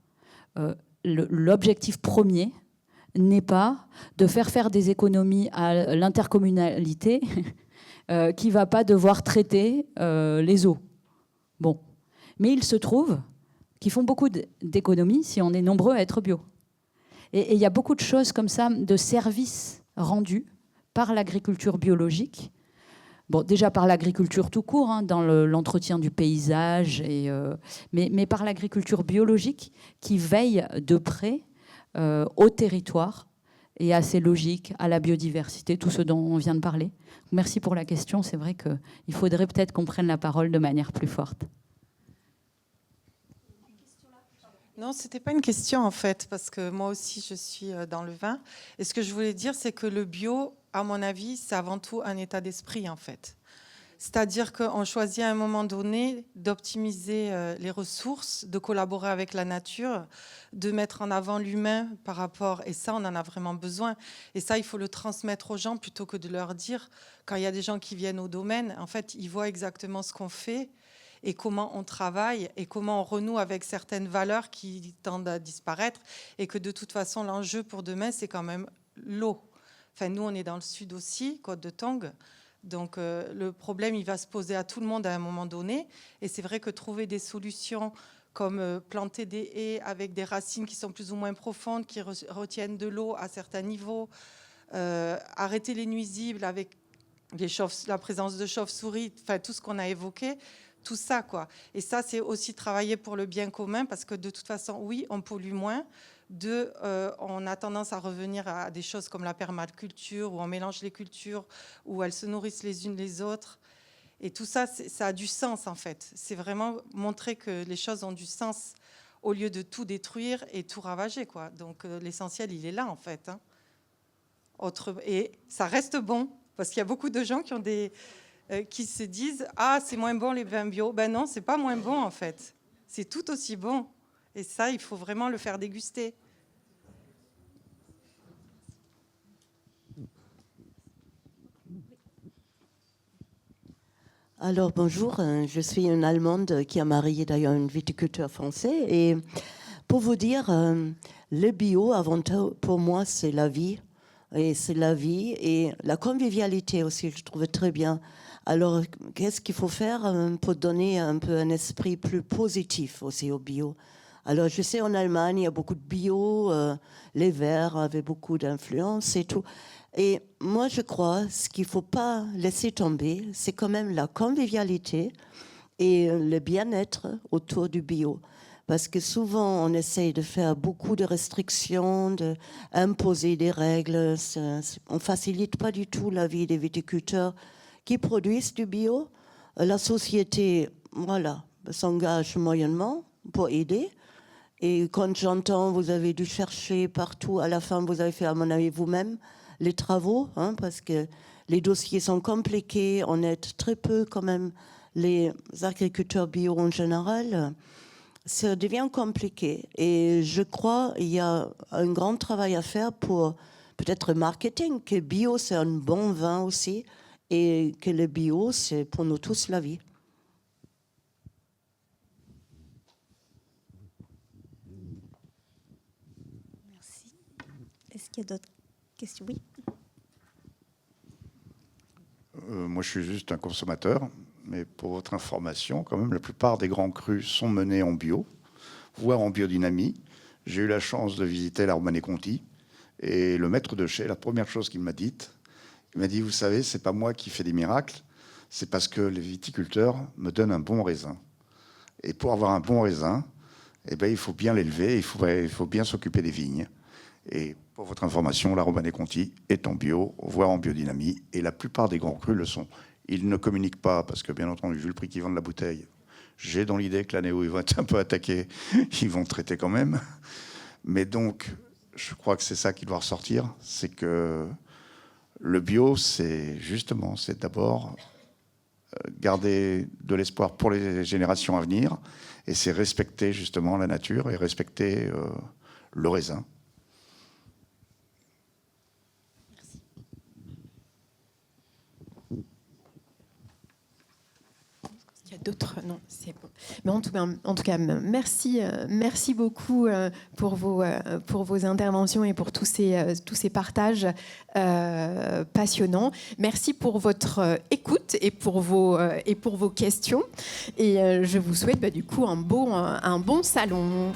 l'objectif premier n'est pas de faire des économies à l'intercommunalité qui ne va pas devoir traiter les eaux. Bon. Mais il se trouve qu'ils font beaucoup d'économies si on est nombreux à être bio. Et il y a beaucoup de choses comme ça, de services rendus par l'agriculture biologique. Bon, déjà par l'agriculture tout court, dans l'entretien du paysage, mais par l'agriculture biologique qui veille de près au territoire et à ses logiques, à la biodiversité, tout ce dont on vient de parler. Merci pour la question. C'est vrai qu'il faudrait peut-être qu'on prenne la parole de manière plus forte.
Non, ce n'était pas une question en fait, parce que moi aussi je suis dans le vin. Et ce que je voulais dire, c'est que le bio, à mon avis, c'est avant tout un état d'esprit en fait. C'est-à-dire qu'on choisit à un moment donné d'optimiser les ressources, de collaborer avec la nature, de mettre en avant l'humain par rapport, et ça on en a vraiment besoin, et ça il faut le transmettre aux gens plutôt que de leur dire, quand il y a des gens qui viennent au domaine, en fait ils voient exactement ce qu'on fait et comment on travaille et comment on renoue avec certaines valeurs qui tendent à disparaître, et que de toute façon l'enjeu pour demain c'est quand même l'eau. Enfin nous on est dans le sud aussi, Côte de Tongue. Donc le problème, il va se poser à tout le monde à un moment donné. Et c'est vrai que trouver des solutions comme planter des haies avec des racines qui sont plus ou moins profondes, qui retiennent de l'eau à certains niveaux, arrêter les nuisibles avec la présence de chauves-souris, enfin tout ce qu'on a évoqué, tout ça, quoi. Et ça, c'est aussi travailler pour le bien commun, parce que de toute façon, oui, on pollue moins. On a tendance à revenir à des choses comme la permaculture, où on mélange les cultures, où elles se nourrissent les unes les autres. Et tout ça, ça a du sens, en fait. C'est vraiment montrer que les choses ont du sens au lieu de tout détruire et tout ravager, quoi. Donc l'essentiel, il est là, en fait. Hein. Et ça reste bon, parce qu'il y a beaucoup de gens qui se disent « Ah, c'est moins bon les vins bio ». Ben non, c'est pas moins bon, en fait. C'est tout aussi bon. Et ça, il faut vraiment le faire déguster.
Alors bonjour, je suis une Allemande qui a marié d'ailleurs un viticulteur français. Et pour vous dire, le bio, avant tout, pour moi, c'est la vie. Et c'est la vie et la convivialité aussi, je trouve très bien. Alors, qu'est-ce qu'il faut faire pour donner un peu un esprit plus positif aussi au bio ? Alors, je sais, en Allemagne, il y a beaucoup de bio, les Verts avaient beaucoup d'influence et tout. Et moi, je crois, ce qu'il ne faut pas laisser tomber, c'est quand même la convivialité et le bien-être autour du bio. Parce que souvent, on essaye de faire beaucoup de restrictions, d'imposer des règles. On ne facilite pas du tout la vie des viticulteurs qui produisent du bio. La société, voilà, s'engage moyennement pour aider. Et quand j'entends, vous avez dû chercher partout, à la fin, vous avez fait, à mon avis, vous-même, les travaux, hein, parce que les dossiers sont compliqués, on aide très peu quand même les agriculteurs bio en général. Ça devient compliqué. Et je crois qu'il y a un grand travail à faire pour peut-être le marketing, que bio, c'est un bon vin aussi, et que le bio, c'est pour nous tous la vie.
Est-ce qu'il y a d'autres questions ? Oui.
Moi, je suis juste un consommateur, mais pour votre information, quand même, la plupart des grands crus sont menés en bio, voire en biodynamie. J'ai eu la chance de visiter la Romanée-Conti, et le maître de chai, la première chose qu'il m'a dite, il m'a dit, vous savez, c'est pas moi qui fais des miracles, c'est parce que les viticulteurs me donnent un bon raisin. Et pour avoir un bon raisin, eh ben, il faut bien l'élever, il faut bien s'occuper des vignes. Et pour votre information, la Romanée-Conti est en bio, voire en biodynamie, et la plupart des grands crus le sont. Ils ne communiquent pas, parce que bien entendu, vu le prix qu'ils vendent la bouteille, j'ai dans l'idée que l'année où ils vont être un peu attaqués, ils vont traiter quand même. Mais donc, je crois que c'est ça qui doit ressortir, c'est que le bio, c'est d'abord garder de l'espoir pour les générations à venir, et c'est respecter justement la nature et respecter le raisin.
Il y a d'autres, non, c'est bon. Mais en tout cas, merci beaucoup pour vos interventions et pour tous ces partages passionnants. Merci pour votre écoute et pour vos questions. Et je vous souhaite du coup un bon salon.